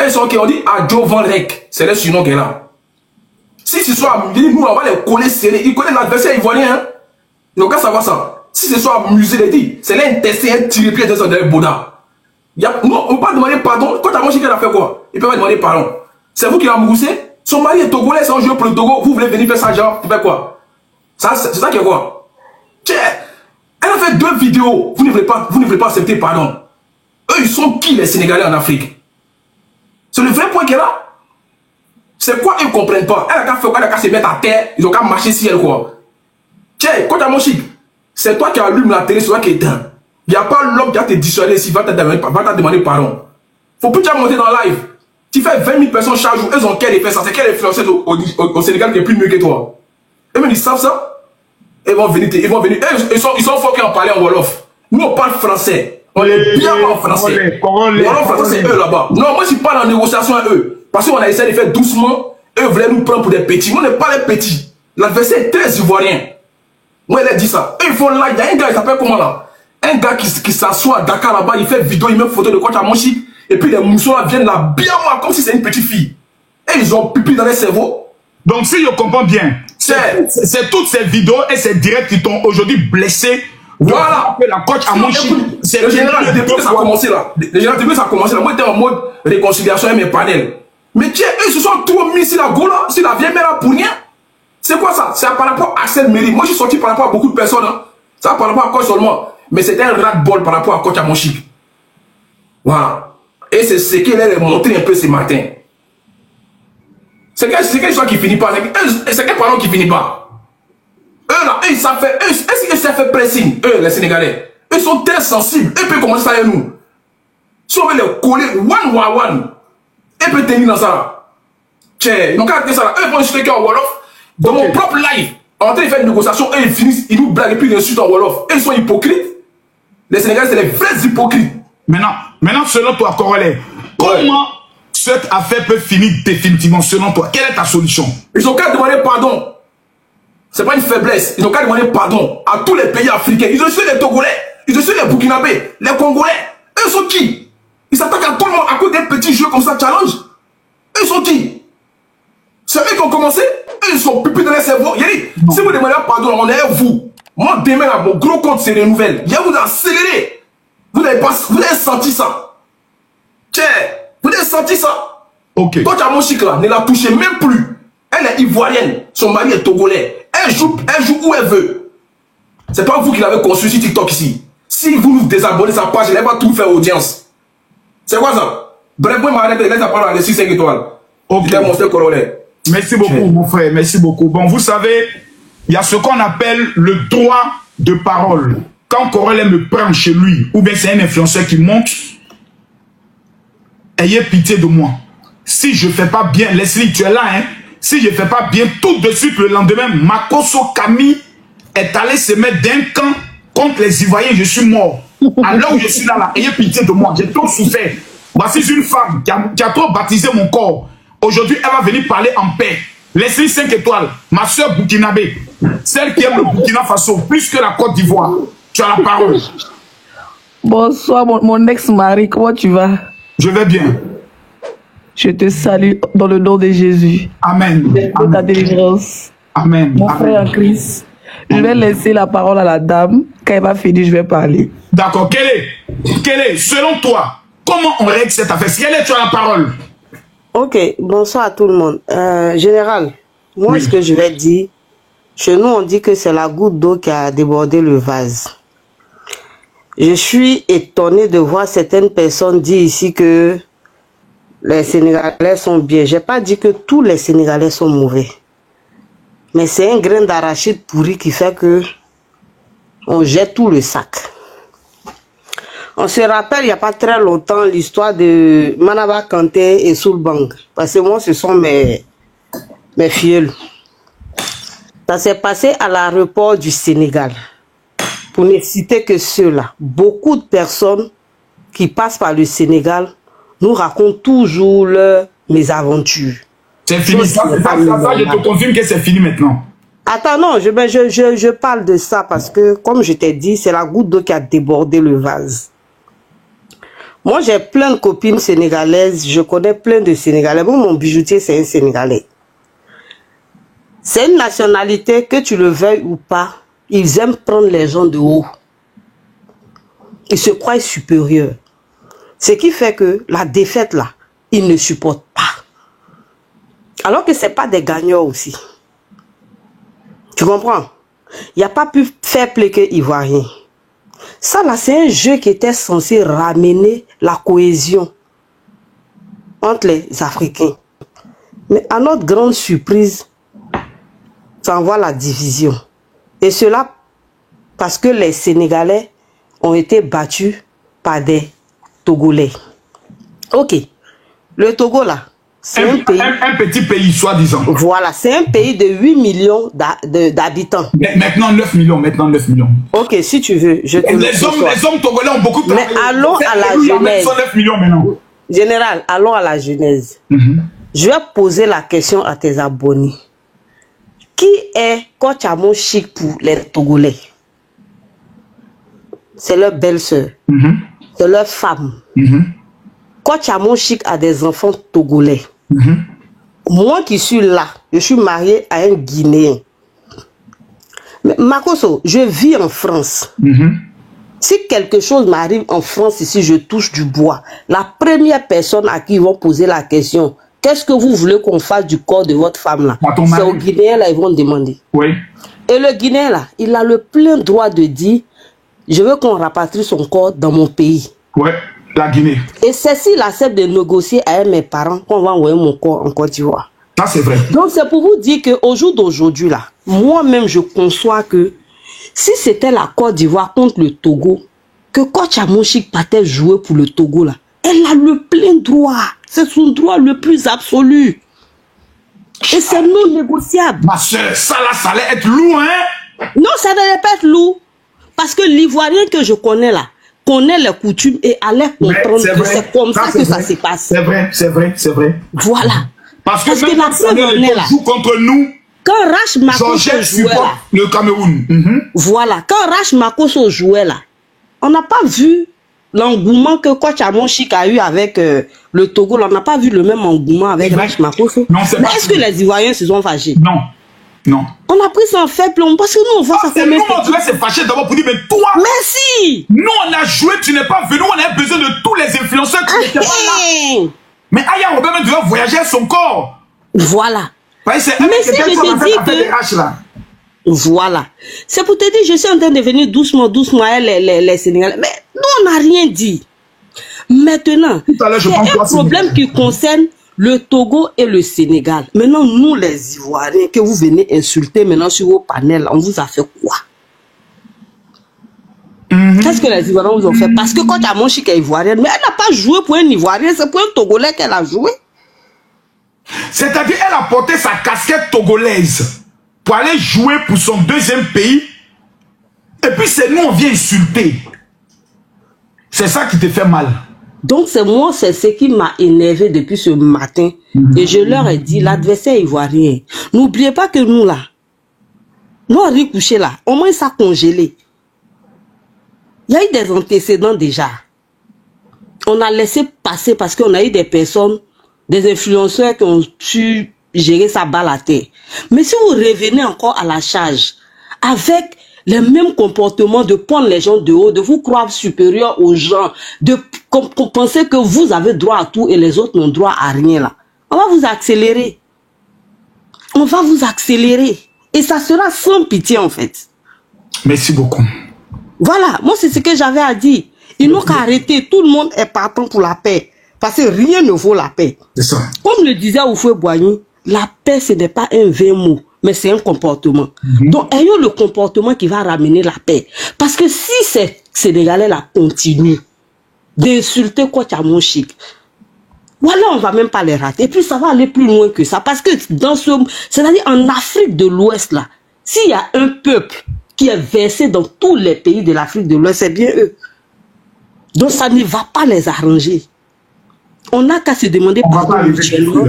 Speaker 14: Ils sont qui? On dit Adjovanrek, c'est le surnom qu'elle a.
Speaker 2: ce soir, nous, on va les coller serrés. Ils connaissent l'adversaire ivoirien. Hein? Ils n'ont qu'à savoir ça. Si ce soir, amusé, les dit, c'est là un testé, un tiré-pied de son Boda. Non, on ne peut pas demander pardon. Quand Amoshik a fait quoi? Il peut pas demander pardon. C'est vous qui l'avez moussé. Son mari est togolais, c'est un jeu pour le Togo. Vous voulez venir faire ça, genre, tu fais quoi? C'est ça qui est quoi? Tiens, elle a fait 2 vidéos. Vous ne voulez pas accepter pardon. Eux, ils sont qui les Sénégalais en Afrique? C'est le vrai point qu'elle a. C'est quoi ils ne comprennent pas? Elle a qu'à faire quoi? Elle a qu'à se mettre à terre. Ils ont qu'à marcher si elle quoi. Tiens, quand Amoshik, c'est toi qui allume la télé, c'est toi qui éteint. Il n'y a pas l'homme qui va te dissuader ici, va te demander pardon. Faut plus déjà monter dans le live. Tu fais 20 000 personnes chaque jour, elles ont quel effet ça? C'est quel influenceuse au Sénégal qui est plus mieux que toi? Et même ils savent ça. Ils vont venir. Ils sont forts qui en parlent en Wolof. Nous on parle français. On est bien en français. Wolof français c'est eux là-bas. Non, moi je parle en négociation à eux. Parce qu'on a essayé de faire doucement. Eux voulaient nous prendre pour des petits. Nous on n'est pas les petits. L'adversaire est très ivoirien. Moi elle a dit ça. Eux ils font là. Il y a un gars, il s'appelle comment là? Un gars qui s'assoit à Dakar là-bas, il fait vidéo, il met photo de coach Amoshik. Et puis les moussons là viennent là bien moi comme si c'est une petite fille. Et ils ont pipi dans les cerveaux.
Speaker 1: Donc si je comprends bien, c'est toutes ces vidéos et ces directs qui t'ont aujourd'hui blessé.
Speaker 2: Voilà.
Speaker 1: La coach Amoshik.
Speaker 2: C'est le général, depuis que ça a commencé là. Le général, depuis que ça a commencé là, moi j'étais en mode réconciliation avec mes panels. Mais tiens, eux se sont trop mis sur la go là, sur la vieille mère là pour rien. C'est quoi ça? C'est par rapport à Axel Méry. Moi je suis sorti par rapport à beaucoup de personnes. Hein. Ça par rapport à coach seulement. Mais c'était un ras-de-bol par rapport à coach Amoshik. Voilà. Et c'est ce qu'il a montré un peu ce matin. C'est quelle histoire qui finit pas? C'est quel parent qui finit pas? Eux là, eux, ça fait. Est-ce que ça fait pressing? Eux, les Sénégalais. Eux sont très sensibles. Eux peuvent commencer à nous. Si on veut les coller one, eux peuvent tenir dans ça. Tiens, ils n'ont qu'à tenir ça là. Eux vont insulter en Wolof. Dans mon propre live, en train de faire une négociation, eux ils finissent, ils nous blaguent et puis ils insultent en Wolof. Eux ils sont hypocrites. Les Sénégalais, c'est les vrais hypocrites.
Speaker 1: Maintenant, selon toi, Corollaire, comment cette affaire peut finir définitivement selon toi? Quelle est ta solution? Ils ont qu'à demander pardon. C'est pas une faiblesse. Ils ont qu'à demander pardon à tous les pays africains. Ils ont su les Togolais, ils ont su les Burkinabés, les Congolais. Eux sont qui? Ils s'attaquent à tout le monde à cause d'un petit jeu comme ça, challenge. Eux sont qui? C'est eux qui ont commencé. Eux, ils sont pupilles dans les cerveaux. Si vous demandez pardon, on est vous. Moi, demain, là, mon gros compte, c'est les nouvelles. Il y a vous accéléré. Vous avez senti ça. Tiens, vous avez senti ça. Ok. Toi, Amoshik, là, ne la touchez même plus. Elle est ivoirienne. Son mari est togolais. Elle joue où elle veut. C'est pas vous qui l'avez construit sur TikTok ici. Si vous nous désabonnez sa page, elle va tout faire audience. C'est quoi ça? Bref, moi, m'arrête, laisse la parole à les 6 5 étoiles. Ok. Mon Corollaire. Merci beaucoup, mon frère. Merci beaucoup. Bon, vous savez, il y a ce qu'on appelle le droit de parole. Quand Corollaire me prend chez lui, ou bien c'est un influenceur qui monte, ayez pitié de moi. Si je ne fais pas bien, Leslie, tu es là, hein? Si je ne fais pas bien, tout de suite, le lendemain, Makosso Kami est allé se mettre d'un camp contre les Ivoiriens. Je suis mort. À l'heure où je suis là, ayez pitié de moi. J'ai trop souffert. Voici une femme qui a trop baptisé mon corps. Aujourd'hui, elle va venir parler en paix. Leslie 5 étoiles, ma soeur Burkinabé, celle qui aime le Burkina Faso plus que la Côte d'Ivoire. Tu as la parole.
Speaker 15: Bonsoir, mon ex-mari, comment tu vas?
Speaker 1: Je vais bien.
Speaker 15: Je te salue dans le nom de Jésus.
Speaker 1: Amen.
Speaker 15: De ta délivrance.
Speaker 1: Amen.
Speaker 15: Mon
Speaker 1: Amen.
Speaker 15: frère en Christ. Je vais laisser la parole à la dame. Quand elle va finir, je vais parler.
Speaker 1: D'accord. Quelle est, selon toi, comment on règle cette affaire? Quelle est, tu as la parole?
Speaker 13: Ok, bonsoir à tout le monde. Général, moi, oui. Ce que je vais dire, chez nous, on dit que c'est la goutte d'eau qui a débordé le vase. Je suis étonné de voir certaines personnes dire ici que les Sénégalais sont bien. Je n'ai pas dit que tous les Sénégalais sont mauvais. Mais c'est un grain d'arachide pourri qui fait que on jette tout le sac. On se rappelle, il n'y a pas très longtemps, l'histoire de Manaba Kanté et Soulbang. Parce que moi, ce sont mes filleuls. Ça s'est passé à l'aéroport du Sénégal. Pour ne citer que ceux-là. Beaucoup de personnes qui passent par le Sénégal nous racontent toujours leurs mésaventures.
Speaker 1: C'est fini. Ça, je te confirme que c'est fini maintenant.
Speaker 13: Attends, non, je parle de ça parce que, comme je t'ai dit, c'est la goutte d'eau qui a débordé le vase. Moi, j'ai plein de copines sénégalaises. Je connais plein de Sénégalais. Bon, mon bijoutier, c'est un Sénégalais. C'est une nationalité, que tu le veuilles ou pas, ils aiment prendre les gens de haut. Ils se croient supérieurs. Ce qui fait que la défaite là, ils ne supportent pas. Alors que ce n'est pas des gagnants aussi. Tu comprends? Il n'y a pas plus fair play que Ivoirien. Ça là, c'est un jeu qui était censé ramener la cohésion entre les Africains. Mais à notre grande surprise, ça envoie la division. Et cela parce que les Sénégalais ont été battus par des Togolais. Ok. Le Togo là, c'est un pays...
Speaker 1: Un petit pays, soi-disant.
Speaker 13: Voilà, c'est un pays de 8 millions d'habitants.
Speaker 1: Maintenant 9 millions, maintenant 9 millions.
Speaker 13: Ok, si tu veux, je te
Speaker 1: les hommes togolais ont beaucoup
Speaker 13: travaillé. Mais allons à la genèse.
Speaker 1: 9 millions maintenant.
Speaker 13: Général, allons à la genèse. Je vais poser la question à tes abonnés. Qui est Kochamon Chic pour les Togolais? C'est leur belle-sœur. C'est leur femme. Kochamon Chic a des enfants togolais. Moi qui suis là, je suis marié à un Guinéen. Mais Makosso, je vis en France. Si quelque chose m'arrive en France ici, je touche du bois. La première personne à qui ils vont poser la question, qu'est-ce que vous voulez qu'on fasse du corps de votre femme là? C'est au Guinéen là, ils vont demander.
Speaker 1: Oui.
Speaker 13: Et le Guinéen là, il a le plein droit de dire, je veux qu'on rapatrie son corps dans mon pays.
Speaker 1: Oui, la Guinée.
Speaker 13: Et c'est s'il accepte de négocier avec mes parents qu'on va envoyer mon corps en Côte d'Ivoire.
Speaker 1: Ça c'est vrai.
Speaker 13: Donc c'est pour vous dire qu'au jour d'aujourd'hui là, moi-même je conçois que si c'était la Côte d'Ivoire contre le Togo, que Kochamon Chic partait jouer pour le Togo là, elle a le plein droit. C'est son droit le plus absolu. Et c'est non négociable.
Speaker 1: Ma soeur, ça là, ça allait être lourd, hein?
Speaker 13: Non, ça n'allait pas être lourd. Parce que l'Ivoirien que je connais là, connaît les coutumes et allait comprendre que c'est comme ça que ça se passe.
Speaker 1: C'est vrai, c'est vrai, c'est vrai.
Speaker 13: Voilà.
Speaker 1: Parce que
Speaker 13: la preuve en est là.
Speaker 1: Joue contre nous.
Speaker 13: Quand Rach Makosso jouait là,
Speaker 1: le Cameroun.
Speaker 13: Voilà. Quand Rach Makosso jouait là, on n'a pas vu l'engouement que Kochamon Chic a eu avec le Togo. On n'a pas vu le même engouement avec Rach Makosso. Mais est-ce que les Ivoiriens se sont fâchés?
Speaker 1: Non. Non.
Speaker 13: On a pris ça en fait plomb parce que nous on voit ça comme
Speaker 1: nous on devait se fâcher d'abord pour dire mais toi.
Speaker 13: Merci.
Speaker 1: Nous on a joué, tu n'es pas venu, on a besoin de tous les influenceurs qui n'étaient pas là. Mais Aya Robert devait voyager à son corps.
Speaker 13: Voilà.
Speaker 1: Mais
Speaker 13: si je te dis que voilà. C'est pour te dire, je suis en train de venir doucement les Sénégalais. Mais nous on n'a rien dit. Maintenant, il y a un problème qui concerne le Togo et le Sénégal. Maintenant, nous les Ivoiriens, que vous venez insulter maintenant sur vos panels, on vous a fait quoi? Qu'est-ce que les Ivoiriens vous ont fait? Parce que quand Kochamon Chic est ivoirienne, mais elle n'a pas joué pour un Ivoirien, c'est pour un Togolais qu'elle a joué.
Speaker 1: C'est-à-dire, elle a porté sa casquette togolaise pour aller jouer pour son deuxième pays. Et puis c'est nous, on vient insulter. C'est ça qui te fait mal.
Speaker 13: Donc c'est moi, c'est ce qui m'a énervé depuis ce matin. Et je leur ai dit, l'adversaire ivoirien, n'oubliez pas que nous là, nous on rit couché là, au moins ça congelé. Il y a eu des antécédents déjà. On a laissé passer parce qu'on a eu des personnes, des influenceurs qui ont su gérer sa balle à terre. Mais si vous revenez encore à la charge, avec les mêmes comportements de prendre les gens de haut, de vous croire supérieur aux gens, de penser que vous avez droit à tout et les autres n'ont droit à rien là. On va vous accélérer. On va vous accélérer. Et ça sera sans pitié en fait.
Speaker 1: Merci beaucoup.
Speaker 13: Voilà, moi c'est ce que j'avais à dire. Ils n'ont qu'à arrêter. Tout le monde est partant pour la paix. Parce que rien ne vaut la paix. C'est ça. Comme le disait Houphouët-Boigny, la paix ce n'est pas un vain mot, mais c'est un comportement. Donc ayons le comportement qui va ramener la paix. Parce que si ces Sénégalais là continuent d'insulter Kochamon Chic, voilà, on va même pas les rater. Et puis ça va aller plus loin que ça. Parce que dans c'est-à-dire en Afrique de l'Ouest là, s'il y a un peuple qui est versé dans tous les pays de l'Afrique de l'Ouest, c'est bien eux. Donc ça ne va pas les arranger. On n'a qu'à se demander pardon mutuellement.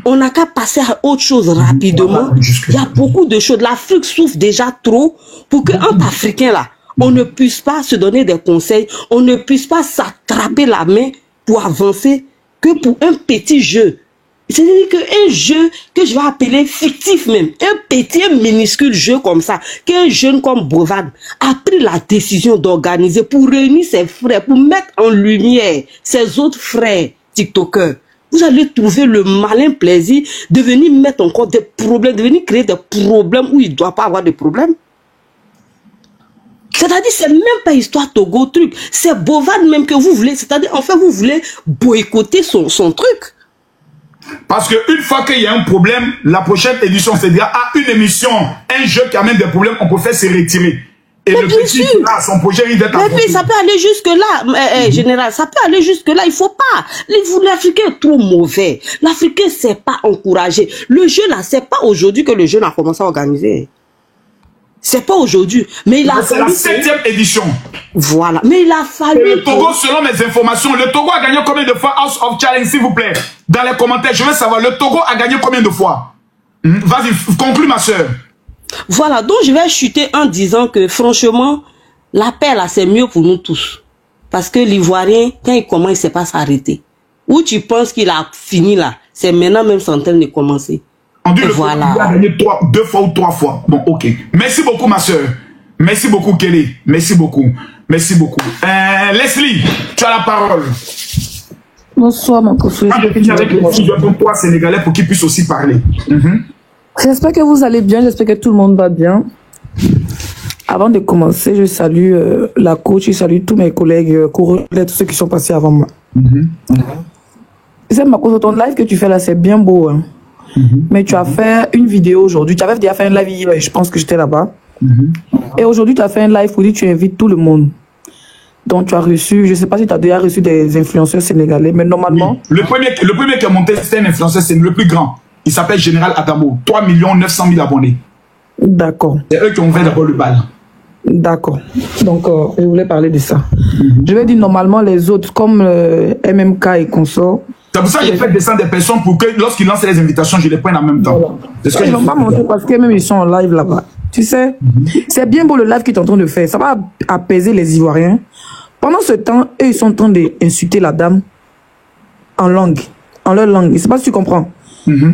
Speaker 13: On n'a qu'à passer à autre chose rapidement. Il y a beaucoup de choses. L'Afrique souffre déjà trop pour qu'entre Africains là, on ne puisse pas se donner des conseils, on ne puisse pas s'attraper la main pour avancer que pour un petit jeu. C'est-à-dire qu'un jeu que je vais appeler fictif même, un petit, minuscule jeu comme ça, qu'un jeune comme Bovad a pris la décision d'organiser pour réunir ses frères, pour mettre en lumière ses autres frères TikTokers. Vous allez trouver le malin plaisir de venir mettre encore des problèmes, de venir créer des problèmes où il ne doit pas avoir de problèmes. C'est-à-dire, c'est même pas histoire Togo truc. C'est Bovad même que vous voulez. C'est-à-dire, en fait, vous voulez boycotter son truc.
Speaker 1: Parce qu'une fois qu'il y a un problème, la prochaine édition, c'est-à-dire, une émission, un jeu qui amène des problèmes, on peut faire se retirer. Et
Speaker 13: mais
Speaker 1: le petit, là, son projet, il est à
Speaker 13: mais puis, ça peut aller jusque-là, général. Ça peut aller jusque-là. Il faut pas. L'Africain est trop mauvais. L'Africain ne sait pas encourager. Le jeu, là, c'est pas aujourd'hui que le jeu a commencé à organiser. C'est pas aujourd'hui, mais il a fallu...
Speaker 1: C'est la 7e édition.
Speaker 13: Voilà, mais il a fallu...
Speaker 1: Et le Togo, selon mes informations, le Togo a gagné combien de fois House of Challenge, s'il vous plaît? Dans les commentaires, je veux savoir, le Togo a gagné combien de fois? Vas-y, conclue, ma soeur.
Speaker 13: Voilà, donc je vais chuter en disant que, franchement, la paix, là, c'est mieux pour nous tous. Parce que l'Ivoirien, quand il commence, il ne sait pas s'arrêter. Où tu penses qu'il a fini, là, c'est maintenant même son temps de commencer.
Speaker 1: On dit voilà. Il a gagné 2 fois ou 3 fois. Bon, ok. Merci beaucoup, ma soeur. Merci beaucoup, Kelly. Merci beaucoup. Merci beaucoup. Leslie, tu as la parole.
Speaker 15: Bonsoir, mon coach.
Speaker 1: Avec les 3 Sénégalais pour qu'ils puissent aussi parler.
Speaker 15: J'espère que vous allez bien. J'espère que tout le monde va bien. Avant de commencer, je salue la coach, je salue tous mes collègues, tous ceux qui sont passés avant moi. C'est ma coach, ton live que tu fais là, c'est bien beau. Hein. Mais tu as fait une vidéo aujourd'hui. Tu avais déjà fait un live hier et je pense que j'étais là-bas. Et aujourd'hui, tu as fait un live pour dire que tu invites tout le monde. Donc, tu as reçu, je ne sais pas si tu as déjà reçu des influenceurs sénégalais, mais normalement...
Speaker 1: Oui. Le premier qui a monté, c'était un influenceur, c'est le plus grand. Il s'appelle Général Adamo. 3 900 000 abonnés.
Speaker 15: D'accord.
Speaker 1: C'est eux qui ont ouvert d'abord le bal.
Speaker 15: D'accord. Donc, je voulais parler de ça. Je vais dire normalement les autres, comme MMK et consorts.
Speaker 1: C'est pour ça que j'ai fait descendre des personnes pour que lorsqu'ils lancent les invitations, je les prenne en même temps.
Speaker 15: Voilà. Ils ne vont pas monter parce que même ils sont en live là-bas. Tu sais, c'est bien beau le live qu'ils sont en train de faire. Ça va apaiser les Ivoiriens. Pendant ce temps, eux, ils sont en train d'insulter la dame en langue, en leur langue. Je ne sais pas si tu comprends.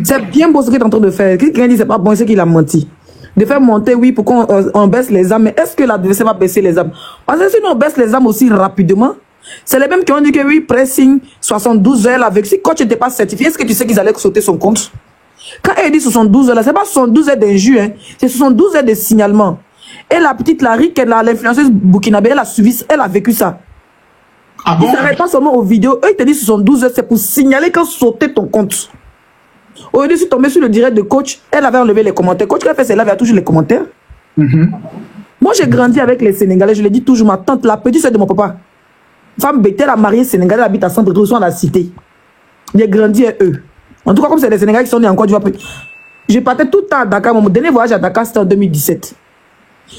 Speaker 15: C'est bien beau ce qu'il est en train de faire. Quelqu'un dit c'est pas bon, c'est qu'il a menti. De faire monter, oui, pour qu'on baisse les âmes. Mais est-ce que l'adversaire va baisser les âmes? Parce que si on baisse les âmes aussi rapidement, c'est les mêmes qui ont dit que oui, pressing 72 heures avec. Si coach n'était pas certifié, est-ce que tu sais qu'ils allaient sauter son compte? Quand elle dit 72 heures, là, c'est pas 72 heures d'injure, hein, c'est 72 heures de signalement. Et la petite Larry, l'influenceuse burkinabé, elle a suivi, elle a vécu ça.
Speaker 1: Ah bon?
Speaker 15: Ils ne s'arrêtent pas seulement aux vidéos. Eux, ils te disent 72 heures, c'est pour signaler quand sauter ton compte. Au lieu de se tomber sur le direct de coach, elle avait enlevé les commentaires. Coach, qui a fait celle-là, elle avait toujours les commentaires. Moi, j'ai grandi avec les Sénégalais, je le dis toujours, ma tante, la petite sœur de mon papa. Femme bête, elle a marié Sénégalais, elle habite à Centre-Ville, dans la cité. J'ai grandi avec eux. En tout cas, comme c'est des Sénégalais qui sont nés en Côte d'Ivoire. Je partais tout le temps à Dakar. Mon dernier voyage à Dakar, c'était en 2017.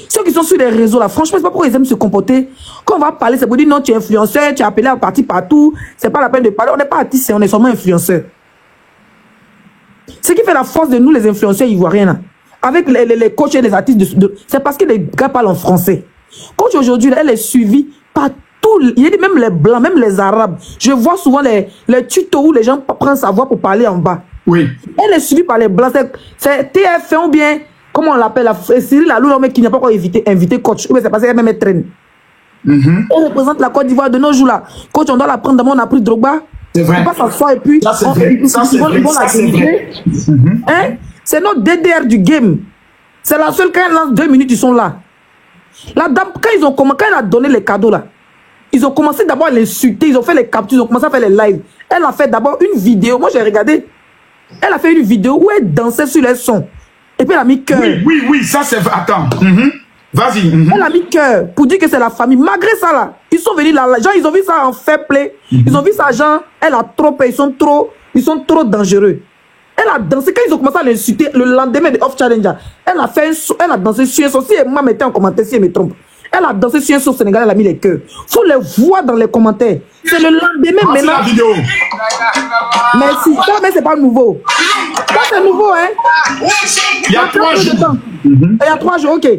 Speaker 15: Ceux qui sont sur les réseaux, là, franchement, c'est pas pourquoi ils aiment se comporter. Quand on va parler, c'est pour dire non, tu es influenceur, tu es appelé à partir partout. C'est pas la peine de parler. On n'est pas artiste, on est seulement influenceur. Ce qui fait la force de nous, les influenceurs ivoiriens, là, avec les coachs et les artistes, c'est parce que les gars parlent en français. Coach aujourd'hui, elle est suivie par tout. Il y a même les blancs, même les arabes. Je vois souvent les tutos où les gens prennent sa voix pour parler en bas.
Speaker 1: Oui. Elle
Speaker 15: est suivie par les blancs. C'est TF1 ou bien, comment on l'appelle, Cyril Alou, mais qui n'a pas encore invité coach. Ou bien c'est parce qu'elle même traîne. On représente la Côte d'Ivoire de nos jours là. Coach, on doit la prendre. D'abord, on a pris Drogba. C'est vrai. On passe s'asseoir et puis ils vont la diriger. C'est notre DDR du game. C'est la seule, quand elle lance 2 minutes, ils sont là. La dame, quand elle a donné les cadeaux là, ils ont commencé d'abord à l'insulter, ils ont fait les captures, ils ont commencé à faire les lives. Elle a fait d'abord une vidéo, moi j'ai regardé. Elle a fait une vidéo où elle dansait sur les sons. Et puis elle a mis cœur.
Speaker 1: Oui, ça c'est... Attends. Vas-y.
Speaker 15: Elle a mis cœur pour dire que c'est la famille. Malgré ça là, ils sont venus là, genre ils ont vu ça en fair play. Ils ont vu ça, genre, elle a trop peur, ils sont trop dangereux. Elle a dansé, quand ils ont commencé à l'insulter, le lendemain de Off Challenger, elle a dansé sur un son. Si moi mettez en commentaire si elle me trompe. Elle a dansé sur un son sénégalais, elle a mis les cœurs. Faut les voir dans les commentaires. C'est le lendemain maintenant.
Speaker 1: La vidéo.
Speaker 15: Merci, ça, mais c'est pas nouveau. Ça, c'est nouveau, hein.
Speaker 1: Il y a 3 jours.
Speaker 15: Il y a 3 jours, ok.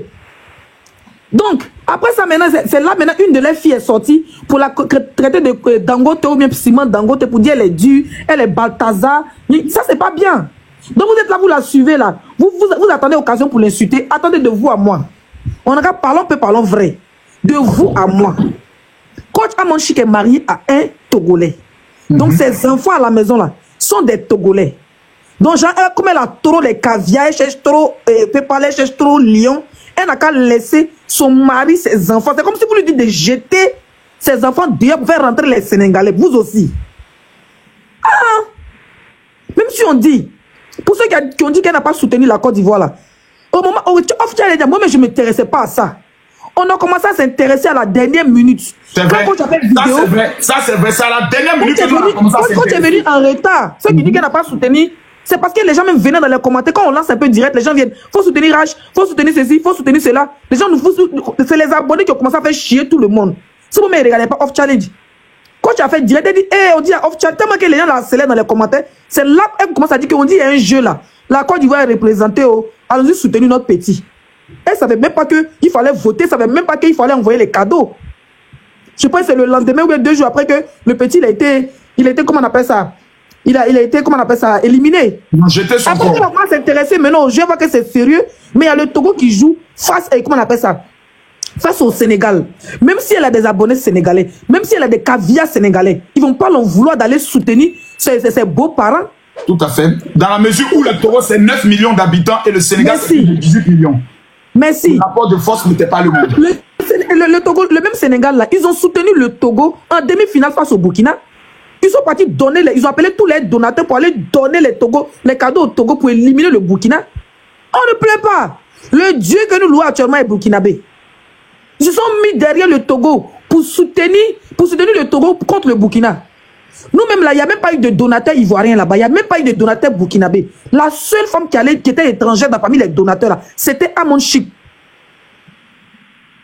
Speaker 15: Donc, après ça, maintenant, c'est là, maintenant, une de leurs filles est sortie pour la traiter de Dangote ou bien Simon Dangote pour dire elle est dure, elle est Balthazar. Ça, c'est pas bien. Donc, vous êtes là, vous la suivez là. Vous attendez l'occasion pour l'insulter. Attendez de vous à moi. On a parlons vrai. De vous à moi. Coach Amon Chic est marié à un Togolais. Donc, ses enfants à la maison là sont des Togolais. Donc, genre, comme elle a trop les caviar, elle cherche trop Pépalais, elle cherche trop Lion. Elle n'a qu'à laisser son mari, ses enfants. C'est comme si vous lui dites de jeter ses enfants dehors pour faire rentrer les Sénégalais. Vous aussi. Ah! Même si on dit, pour ceux qui ont dit qu'elle n'a pas soutenu la Côte d'Ivoire là, au moment où moi, mais je ne m'intéressais pas à ça. On a commencé à s'intéresser à la dernière minute.
Speaker 1: C'est vrai. Ça, c'est vrai. C'est à la dernière minute que on a commencé à s'intéresser.
Speaker 15: Quand tu es venu en retard, ceux qui disent qu'elle n'a pas soutenu, c'est parce que les gens même venaient dans les commentaires. Quand on lance un peu direct, les gens viennent. Faut soutenir Rach, faut soutenir ceci, faut soutenir cela. Les gens c'est les abonnés qui ont commencé à faire chier tout le monde. Si vous ne me regardez pas Off Challenge, quand tu as fait direct, elle dit, on dit à Off Challenge, tellement que les gens la scellent dans les commentaires, c'est là qu'elle commence à dire qu'on dit il y a un jeu là. La Côte d'Ivoire est représentée, allons-y soutenir notre petit. Elle ne savait même pas qu'il fallait voter, elle ne savait même pas qu'il fallait envoyer les cadeaux. Je pense que c'est le lendemain ou 2 jours après que le petit, il a été, comment on appelle ça? Il a été, comment on appelle ça, éliminé.
Speaker 1: J'étais sur
Speaker 15: après, on va s'intéresser maintenant. Je vois que c'est sérieux, mais il y a le Togo qui joue face, comment on appelle ça, face au Sénégal. Même si elle a des abonnés sénégalais, même si elle a des caviars sénégalais, ils ne vont pas l'en vouloir d'aller soutenir ses beaux-parents.
Speaker 1: Tout à fait. Dans la mesure où le Togo, c'est 9 millions d'habitants et le Sénégal, c'est 18 millions.
Speaker 15: Merci.
Speaker 1: Le rapport de force n'était pas le même.
Speaker 15: Le Togo, le même Sénégal, là, ils ont soutenu le Togo en demi-finale face au Burkina. Ils sont partis donner, ils ont appelé tous les donateurs pour aller donner les cadeaux au Togo pour éliminer le Burkina. On ne plaît pas. Le Dieu que nous louons actuellement est burkinabé. Ils se sont mis derrière le Togo pour soutenir le Togo contre le Burkina. Nous-mêmes, là, il n'y a même pas eu de donateurs ivoiriens là-bas. Il n'y a même pas eu de donateurs burkinabés. La seule femme qui était étrangère parmi les donateurs là, c'était Amon Chic.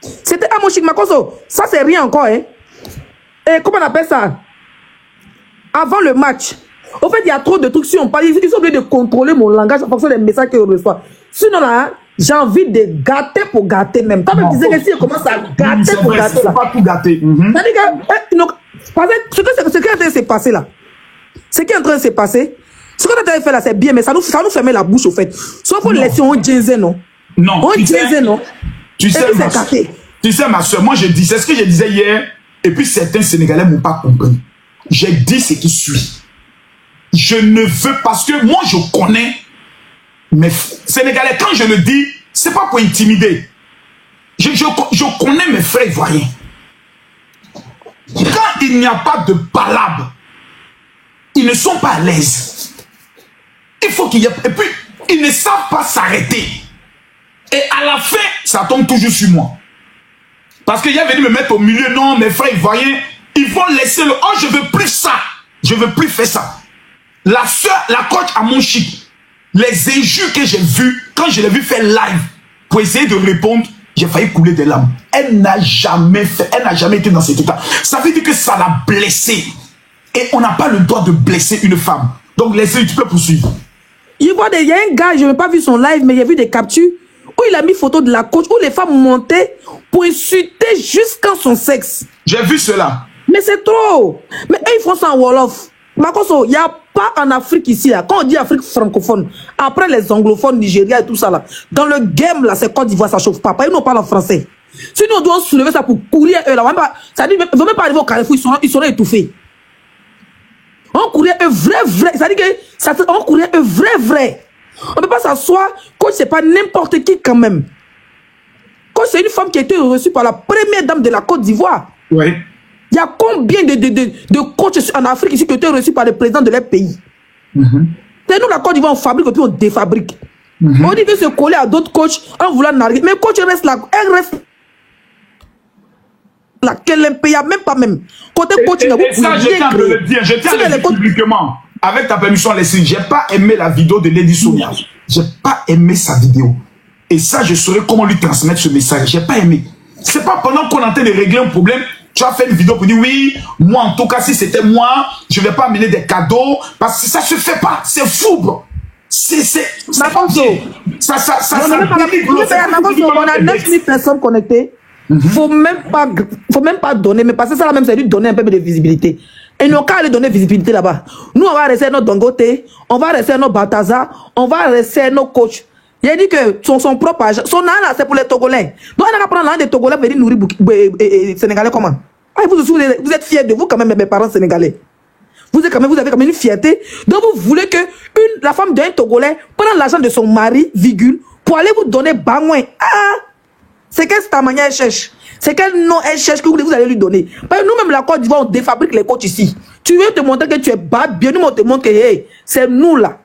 Speaker 15: C'était Amon Chic Makoso. Ça, c'est rien encore, hein. Et comment on appelle ça? Avant le match. Au fait, il y a trop de trucs. Si on parle, ils sont obligés de contrôler mon langage en fonction des messages que je reçois. Sinon, là, j'ai envie de gâter pour gâter même. Toi, même disais que si on commence à gâter pour gâter.
Speaker 1: C'est pas tout gâter.
Speaker 15: Ce qui est en train de se passer là, ce qui est en train de se passer, ce qu'on a en train de faire là, c'est bien, mais ça nous ferme la bouche au fait. Sauf pour laisser on disait non.
Speaker 1: Non.
Speaker 15: On disait non.
Speaker 1: Tu sais, ma soeur, moi je dis, c'est ce que je disais hier, et puis certains Sénégalais m'ont pas compris. J'ai dit ce qui suit. Je ne veux, parce que moi je connais mes Sénégalais, quand je le dis, c'est pas pour intimider. Je connais mes frères ivoiriens. Quand il n'y a pas de palabre, ils ne sont pas à l'aise. Il faut qu'il y ait... Et puis, ils ne savent pas s'arrêter. Et à la fin, ça tombe toujours sur moi. Parce qu'il est venu me mettre au milieu. Non, mes frères ivoiriens, ils vont laisser le... Oh, je veux plus ça. Je veux plus faire ça. La soeur, la coach Amon Chic, les injures que j'ai vues, quand je l'ai vu faire live, pour essayer de répondre, j'ai failli couler des larmes. Elle n'a jamais été dans cet état. Ça veut dire que ça l'a blessée. Et on n'a pas le droit de blesser une femme. Donc laissez, tu peux poursuivre.
Speaker 15: Il y a un gars, je n'ai pas vu son live, mais il y a vu des captures où il a mis photo de la coach, où les femmes montaient pour insulter jusqu'à son sexe.
Speaker 1: J'ai vu cela.
Speaker 15: Mais c'est trop. Mais eux, ils font ça en Wolof. Makoso, il n'y a pas en Afrique ici, là. Quand on dit Afrique francophone, après les anglophones, Nigeria et tout ça, là, dans le game, là, c'est Côte d'Ivoire, ça chauffe pas. Ils n'ont pas en français. Si nous, on doit soulever ça pour courir eux, là, ça dit, ils ne vont même pas arriver au Carrefour, ils seront étouffés. On courait un vrai. Ça dit que, on courait un vrai. On ne peut pas s'asseoir. Coach, c'est pas n'importe qui quand même. Coach, c'est une femme qui a été reçue par la première dame de la Côte d'Ivoire.
Speaker 1: Oui.
Speaker 15: Il y a combien de coachs en Afrique ici qui ont été reçus par le président de leur pays? C'est nous, la Côte d'Ivoire, on fabrique et puis on défabrique. On dit de se coller à d'autres coachs en voulant narguer. Mais coach reste là. Elle reste là. Qu'elle est impayable, même pas même. Côté coach,
Speaker 1: et ça, je tiens à le dire. Je tiens à le dire publiquement. Avec ta permission, Leslie, j'ai pas aimé la vidéo de Lady Sonia. J'ai pas aimé sa vidéo. Et ça, je saurais comment lui transmettre ce message. J'ai pas aimé. C'est pas pendant qu'on est en train de régler un problème, tu as fait une vidéo pour dire oui, moi en tout cas, si c'était moi, je vais pas amener des cadeaux, parce que ça se fait pas. C'est fou, bro. Ça
Speaker 15: on a 9000 personnes connectées. Faut même pas donner, mais parce que ça là même, c'est lui donner un peu de visibilité. Et nous, qu'à aller donner visibilité là-bas. Nous, on va rester notre Dangote, on va rester notre Balthazar, on va rester nos coachs. Il a dit que son propre âge, son âge là, c'est pour les Togolais. Donc, on va prendre l'un des Togolais pour venir nourrir Sénégalais comment? Ah, vous êtes fiers de vous quand même, mes parents sénégalais. Vous avez quand même une fierté. Donc, vous voulez que la femme d'un Togolais prenne l'argent de son mari, virgule, pour aller vous donner bangouin. Ah! C'est quelle manière elle cherche? C'est quel nom elle cherche que vous allez lui donner? Parce que nous-mêmes, la Côte d'Ivoire, on défabrique les coachs ici. Tu veux te montrer que tu es bas, bien, nous, on te montre que hey, c'est nous là.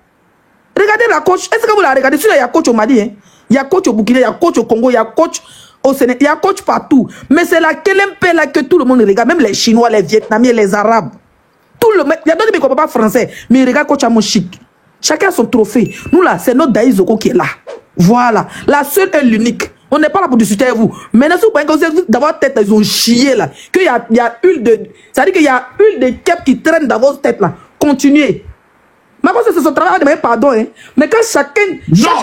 Speaker 15: Regardez la coach. Est-ce que vous la regardez? Il y a coach au Mali, hein? Il y a coach au Burkina, il y a coach au Congo, il y a coach au Sénégal, il y a coach partout. Mais c'est la KLMP là que tout le monde regarde, même les Chinois, les Vietnamiens, les Arabes. Tout le monde, il y a d'autres qui ne comprennent pas français, mais ils regardent coach à mon chic. Chacun a son trophée. Nous là, c'est notre Daïzoko qui est là. Voilà. La seule et l'unique. On n'est pas là pour discuter avec vous. Maintenant, si vous pensez que vous d'avoir tête, ils ont chié là. Qu'il y a huile de. Ça veut dire qu'il y a huile de kep qui traîne dans votre tête là. Continuez. Mais parce que c'est son travail de demander pardon, hein. Mais quand chacun.
Speaker 1: Non,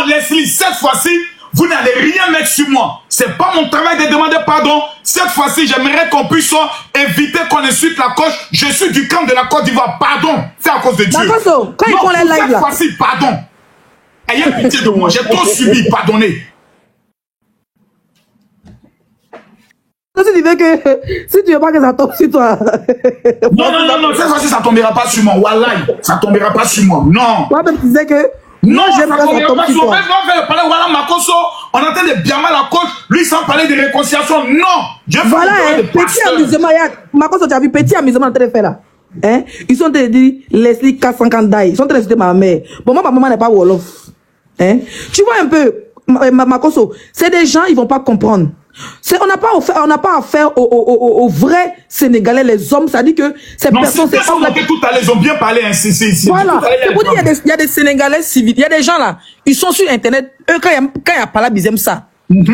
Speaker 1: Leslie, cette fois-ci, vous n'allez rien mettre sur moi. C'est pas mon travail de demander pardon. Cette fois-ci, j'aimerais qu'on puisse éviter qu'on insulte la coach. Je suis du camp de la Côte d'Ivoire. Pardon. C'est à cause de Dieu.
Speaker 15: Quand ils font les lives là.
Speaker 1: Cette fois-ci, pardon. Ayez pitié de moi, j'ai trop subi, pardonnez.
Speaker 15: Si tu veux que, si tu veux pas que ça tombe sur toi.
Speaker 1: Non, cette fois-ci ça tombera pas sur moi. Wallahi, ça tombera pas sur moi. Non.
Speaker 15: Moi, tu disais que.
Speaker 1: Non, j'aime pas ça tombe sur toi. Voilà, Makoso, on entend de bien mal la coach, lui sans parler de réconciliation. Non.
Speaker 15: Voilà, petit amusement, Makoso, tu as vu petit amusement en train de faire là. Hein? Ils sont en train de dire Leslie 450 daïs. Ils sont en train de citer ma mère. Bon, moi, ma maman n'est pas Wolof. Hein? Tu vois un peu, Makoso, c'est des gens, ils vont pas comprendre. On n'a pas affaire aux vrais Sénégalais, les hommes, ça dit que ces personnes...
Speaker 1: Non, c'est tout à l'heure, ils ont bien parlé. Hein,
Speaker 15: voilà, c'est pour dire, il y a des Sénégalais civils, il y a des gens là, ils sont sur Internet, eux, quand il y a pas là, ils aiment ça.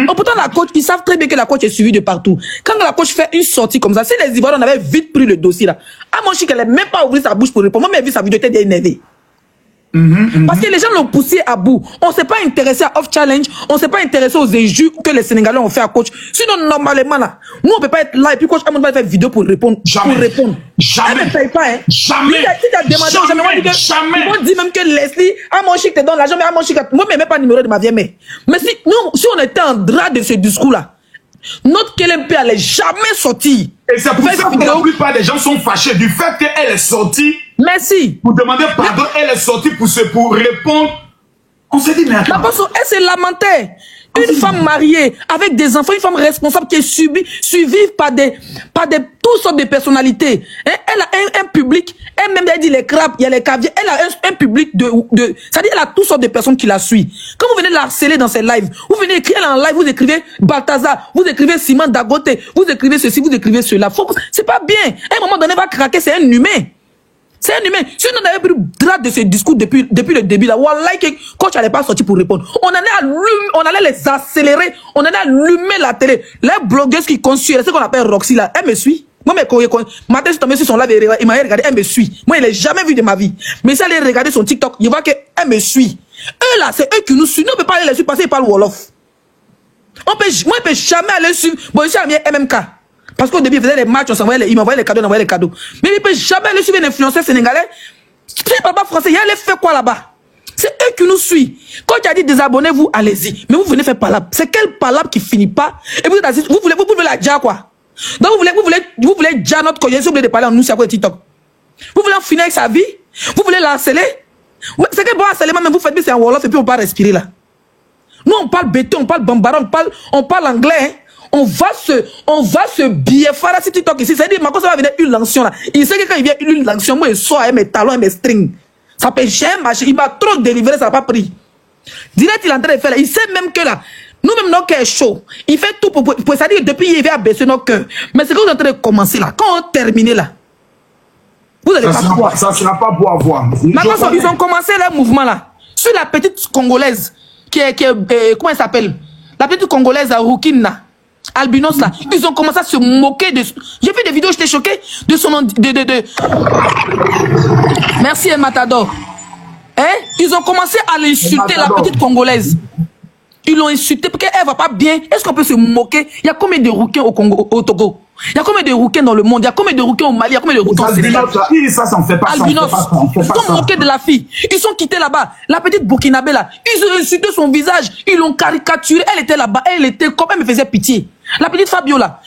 Speaker 15: Pourtant, la coach, ils savent très bien que la coach est suivie de partout. Quand la coach fait une sortie comme ça, si les Ivoiriens avaient vite pris le dossier là, à mon chic, elle n'a même pas ouvert sa bouche pour répondre. Moi, j'ai vu sa vidéo, elle était énervée. Parce que les gens l'ont poussé à bout. On ne s'est pas intéressé à Off Challenge, on ne s'est pas intéressé aux injures que les Sénégalais ont fait à coach. Sinon, normalement, là, nous, on ne peut pas être là et puis coach, on va faire vidéo pour répondre.
Speaker 1: Jamais.
Speaker 15: Elle ne paye pas, hein.
Speaker 1: Jamais.
Speaker 15: Si tu as demandé, jamais. Ils vont dire même que Leslie, à mon chic, te donne l'argent, mais à mon chic, moi, je n'ai même pas le numéro de ma vieille mère. Mais si on était en drap de ce discours-là, notre KLMP allait jamais sortir.
Speaker 1: Et c'est pour ça que la plupart des gens sont fâchés du fait qu'elle est sortie.
Speaker 15: Merci.
Speaker 1: Pour demander pardon, elle est sortie pour répondre. On s'est dit, mais attends.
Speaker 15: Elle s'est lamentée. Une femme mariée, avec des enfants, une femme responsable qui est suivie par toutes sortes de personnalités. Elle a un public, elle-même, elle dit les crabes, il y a les caviers, elle a un public c'est-à-dire, elle a toutes sortes de personnes qui la suivent. Quand vous venez la harceler dans ses lives, vous venez écrire en live, vous écrivez Balthazar, vous écrivez Simon Dagote, vous écrivez ceci, vous écrivez cela. C'est pas bien. À un moment donné, elle va craquer, c'est un humain. C'est un humain. Si on avait pris grade de ce discours depuis le début, là, wallah, que coach n'allait pas sortir pour répondre. On allait les accélérer, on allait allumer la télé. Les blogueuses qui conçuent, c'est ce qu'on appelle Roxy, là, elle me suit. Moi, matin, je suis tombé sur son live, il m'a regardé, elle me suit. Moi, il n'est jamais vu de ma vie. Mais si elle a regardé son TikTok, il voit qu'elle me suit. Eux, là, c'est eux qui nous suivent. Nous, on ne peut pas aller les suivre parce qu'ils parlent Wolof. Moi, je ne peux jamais aller suivre. Bon, je suis à MMK. Parce qu'au début, il faisait les matchs, il m'envoyait les cadeaux, on envoyait les cadeaux. Mais il ne peut jamais aller suivre un influenceur sénégalais. Si il ne parle pas français, il allait faire quoi là-bas? C'est eux qui nous suivent. Quand tu as dit désabonnez-vous, allez-y. Mais vous venez faire palabre. C'est quel palabre qui finit pas? Et vous voulez la déjà quoi? Donc vous voulez déjà notre cognée, vous voulez de parler en nous, c'est à quoi TikTok? Vous voulez en finir avec sa vie? Vous voulez la harceler? C'est que bon harcèlement, même vous faites bien, c'est en Wolof et puis on ne peut pas respirer là. Nous, on parle béton, on parle bambara, on parle anglais, hein. On va se bieffara si TikTok ici. C'est-à-dire, Marco, ça va venir une lanction là. Il sait que quand il vient une lanction, moi, il sort avec mes talons et mes strings. Ça peut jamais marcher. Il m'a trop délivré, ça n'a pas pris. Direct, il est en train de faire là. Il sait même que là, nous-mêmes, notre cœur est chaud. Il fait tout pour c'est-à-dire, depuis, il va abaisser notre cœur. Mais c'est que vous êtes en train de commencer là. Quand on termine là, vous allez pas voir.
Speaker 1: Ça ne sera pas beau à voir.
Speaker 15: Marco, ils ont commencé leur mouvement là. Sur la petite Congolaise, comment elle s'appelle? La petite Congolaise à Rukina. Albinos là, ils ont commencé à se moquer de... J'ai vu des vidéos, j'étais choqué de son nom... Merci El Matador. Hein? Ils ont commencé à l'insulter, la petite Congolaise. Ils l'ont insulté parce qu'elle va pas bien. Est-ce qu'on peut se moquer? Il y a combien de rouquins au Congo, au Togo? Il y a combien de rouquins dans le monde? Il y a combien de rouquins au Mali? Il y a combien de rouquins au Sénégal?
Speaker 1: Ça s'en fait pas.
Speaker 15: Albinos. Ils sont moqués de la fille. Ils sont quittés là-bas. La petite Burkinabé là. Ils ont insulté son visage. Ils l'ont caricaturé. Elle était là-bas. Elle était comme elle me faisait pitié. La petite Fabio là.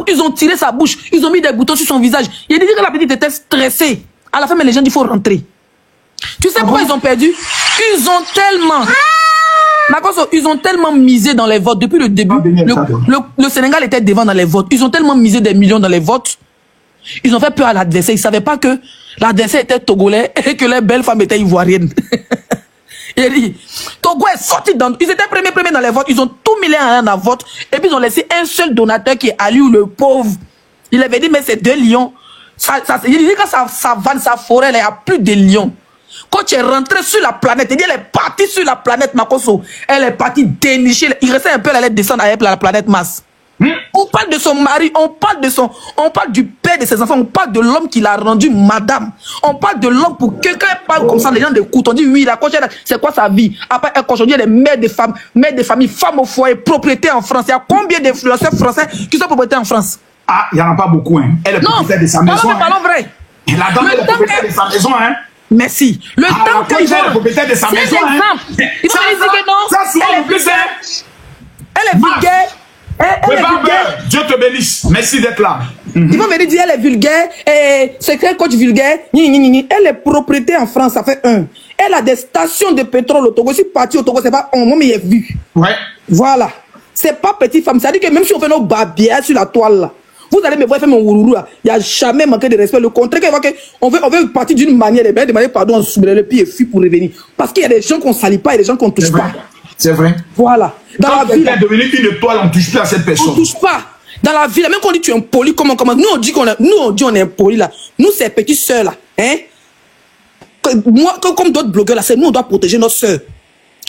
Speaker 15: Ils ont tiré sa bouche. Ils ont mis des boutons sur son visage. Il a dit que la petite était stressée. À la fin, mais les gens disent qu'il faut rentrer. Tu sais pourquoi ils ont perdu? Ils ont tellement... Ils ont tellement misé dans les votes depuis le début. Le Sénégal était devant dans les votes. Ils ont tellement misé des millions dans les votes. Ils ont fait peur à l'adversaire. Ils ne savaient pas que l'adversaire était togolais et que les belles femmes étaient ivoiriennes. Il a dit, Togo est sorti dans... Ils étaient premiers dans les votes. Ils ont tout mis en un vote. Et puis ils ont laissé un seul donateur qui est Aliou, le pauvre. Il avait dit, mais c'est 2 lions. Il dit que sa vanne, sa forêt, il n'y a plus de lions. Quand tu es rentré sur la planète, elle est partie sur la planète Makosso. Elle est partie dénicher. Il restait un peu, elle allait descendre avec la planète Mars. On parle de son mari, on parle du père de ses enfants, on parle de l'homme qui l'a rendu madame. On parle de l'homme pour quelqu'un parle comme ça, les gens écoutent. On dit oui, la cochère, c'est quoi sa vie? Après, aujourd'hui, elle est mère de famille, femme au foyer, propriété en France. Il y a combien d'influenceurs français qui sont propriétaires en France?
Speaker 1: Ah, il n'y en a pas beaucoup, hein. Elle est propriétaire de sa maison. Non,
Speaker 15: parlons vrai.
Speaker 1: La dame est propriétaire de sa maison, hein.
Speaker 15: Merci. Le temps qu'elle est
Speaker 1: propriétaire de sa maison, hein.
Speaker 15: Il faut lui dire que non.
Speaker 1: Ça, souvent,
Speaker 15: elle est vulgaire. Elle est vulgaire.
Speaker 1: Dieu te bénisse. Merci d'être là.
Speaker 15: Il va venir dire elle est vulgaire. Et c'est quel coach vulgaire? Elle est propriétaire en France, ça fait 1. Elle a des stations de pétrole au Togo. Si parti au Togo, c'est pas on, mais il est vu.
Speaker 1: Ouais.
Speaker 15: Voilà. C'est pas petite femme. Ça dit que même si on fait nos babières sur la toile là, vous allez me voir faire mon ourourou là. Il n'y a jamais manqué de respect. Le contraire, on veut partir d'une manière, demander pardon, le pied est fui pour revenir. Parce qu'il y a des gens qu'on ne salit pas et des gens qu'on ne touche pas.
Speaker 1: C'est vrai.
Speaker 15: Voilà. Dans
Speaker 1: quand
Speaker 15: la ville,
Speaker 1: est devenu une étoile, on ne touche plus à cette personne.
Speaker 15: On ne touche pas. Dans la ville, même quand on dit tu es impoli, comment nous on dit qu'on est impoli là. Nous, ces petites sœurs là, hein. Moi, comme d'autres blogueurs là, c'est nous on doit protéger nos sœurs.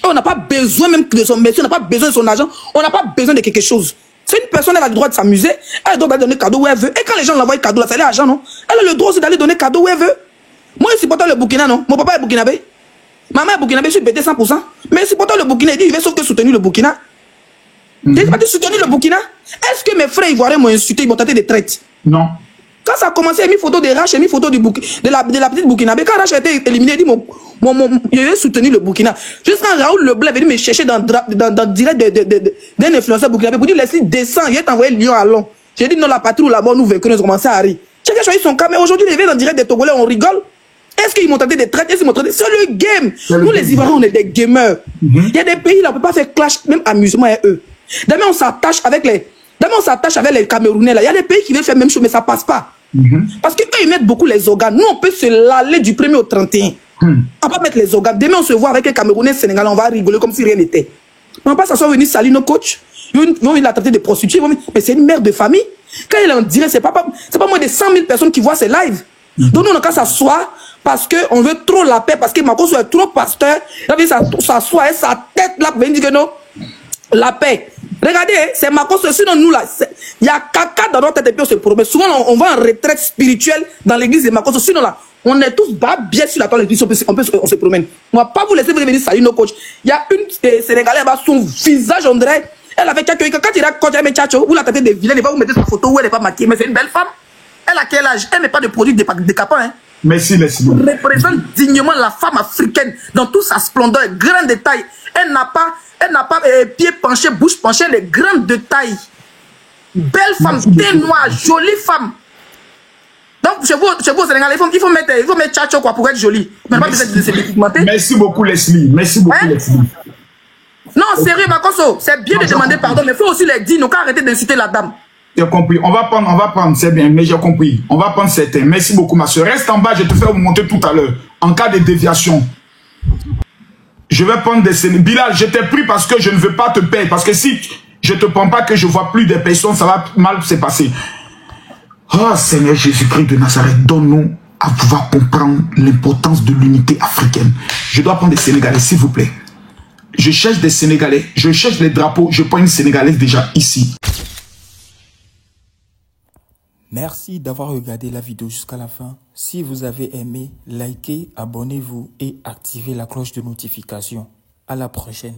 Speaker 15: On n'a pas besoin même de son métier, on n'a pas besoin de son argent, on n'a pas besoin de quelque chose. C'est une personne, elle a le droit de s'amuser, elle doit donner cadeau où elle veut. Et quand les gens l'envoient cadeau, là, c'est l'argent, non? Elle a le droit aussi d'aller donner cadeau où elle veut. Moi, je supporte le Burkina, non? Mon papa est burkinabé. Maman est burkinabé, je suis pété 100%. Mais je supporte le Burkina, il dit, il veut sauf que soutenir le Burkina. Il va te soutenir le Burkina. Est-ce que mes frères ivoiriens m'ont insulté, ils m'ont tenté de traite?
Speaker 1: Non.
Speaker 15: Quand ça a commencé, il a mis photo de Rach, il a mis photo de la petite Burkinabé. Quand Rach a été éliminé, il dit, il veut soutenir le Burkina. Juste quand Raoul Leblanc est venu me chercher dans direct d'un influenceur burkinabé pour dire, laisse-lui descendre, il est envoyé Lyon à Lyon. J'ai dit, non, la patrouille là-bas, nous vainquons, nous commençons à rire. Chacun choisit son cas, mais aujourd'hui, il est dans direct des Togolais, on rigole. Est-ce qu'ils m'ont tenté de traiter? Est-ce qu'ils m'ont traité? C'est le game. Nous, les Ivoiriens, on est des gamers. Il y a des pays là, on ne peut pas faire clash, même amusement et eux. Demain, on s'attache avec les Camerounais là. Il y a des pays qui veulent faire la même chose, mais ça passe pas. Parce qu'eux, ils mettent beaucoup les organes. Nous, on peut se laller du 1er au 31. On va mettre les organes. Demain, on se voit avec les Camerounais, Sénégalais, on va rigoler comme si rien n'était. On ne va pas s'asseoir venir salir nos coachs. Ils vont venir la traiter de prostituée. Mais c'est une mère de famille. Quand elle est en direct, c'est pas moins de 100 000 personnes qui voient ses lives. Donc nous, on n'a qu'à s'asseoir parce qu'on veut trop la paix, parce que Makosso est trop pasteur. Il va s'asseoir et sa tête là pour venir dire que non, la paix. Regardez, c'est Makosso. Sinon, nous là, il y a caca dans notre tête et puis on se promet. Souvent, on va en retraite spirituelle dans l'église de Makosso. Sinon là, on est tous bien sur la toile, on se promène. On ne va pas vous laisser venir saluer nos coachs. Il y a une Sénégalaise, son visage, on dirait, elle avait Tchacho. Quand il a coach, elle met Tchacho, vous la traitez de vilaine, il va vous mettre sa photo où elle n'est pas maquillée. Mais c'est une belle femme. Elle a quel âge? Elle n'est pas de produit de capin. Hein.
Speaker 1: Merci.
Speaker 15: Représente dignement la femme africaine dans toute sa splendeur, grand détail. Elle n'a pas pied penché, bouche penchée, elle est grande de taille. Belle femme, teint noir, jolie femme. Donc, chez vous au Sénégal, il faut mettre Tchacho quoi pour être jolie. Mais pas besoin de se pigmenter.
Speaker 1: Merci beaucoup, Leslie. Leslie.
Speaker 15: Non, sérieux, Makosso, c'est bien de demander pardon, mais il faut aussi les dire, nous, arrêter d'insulter la dame.
Speaker 1: J'ai compris. On va prendre, c'est bien, mais j'ai compris. On va prendre certains. Merci beaucoup, ma soeur. Reste en bas, je te fais vous montrer tout à l'heure. En cas de déviation. Je vais prendre des scènes. Bilal, je t'ai pris parce que je ne veux pas te payer. Parce que si je ne te prends pas, que je vois plus des personnes, ça va mal se passer. Oh Seigneur Jésus-Christ de Nazareth, donne-nous à pouvoir comprendre l'importance de l'unité africaine. Je dois prendre des Sénégalais, s'il vous plaît. Je cherche des Sénégalais, je cherche les drapeaux, je prends une Sénégalaise déjà ici.
Speaker 3: Merci d'avoir regardé la vidéo jusqu'à la fin. Si vous avez aimé, likez, abonnez-vous et activez la cloche de notification. À la prochaine.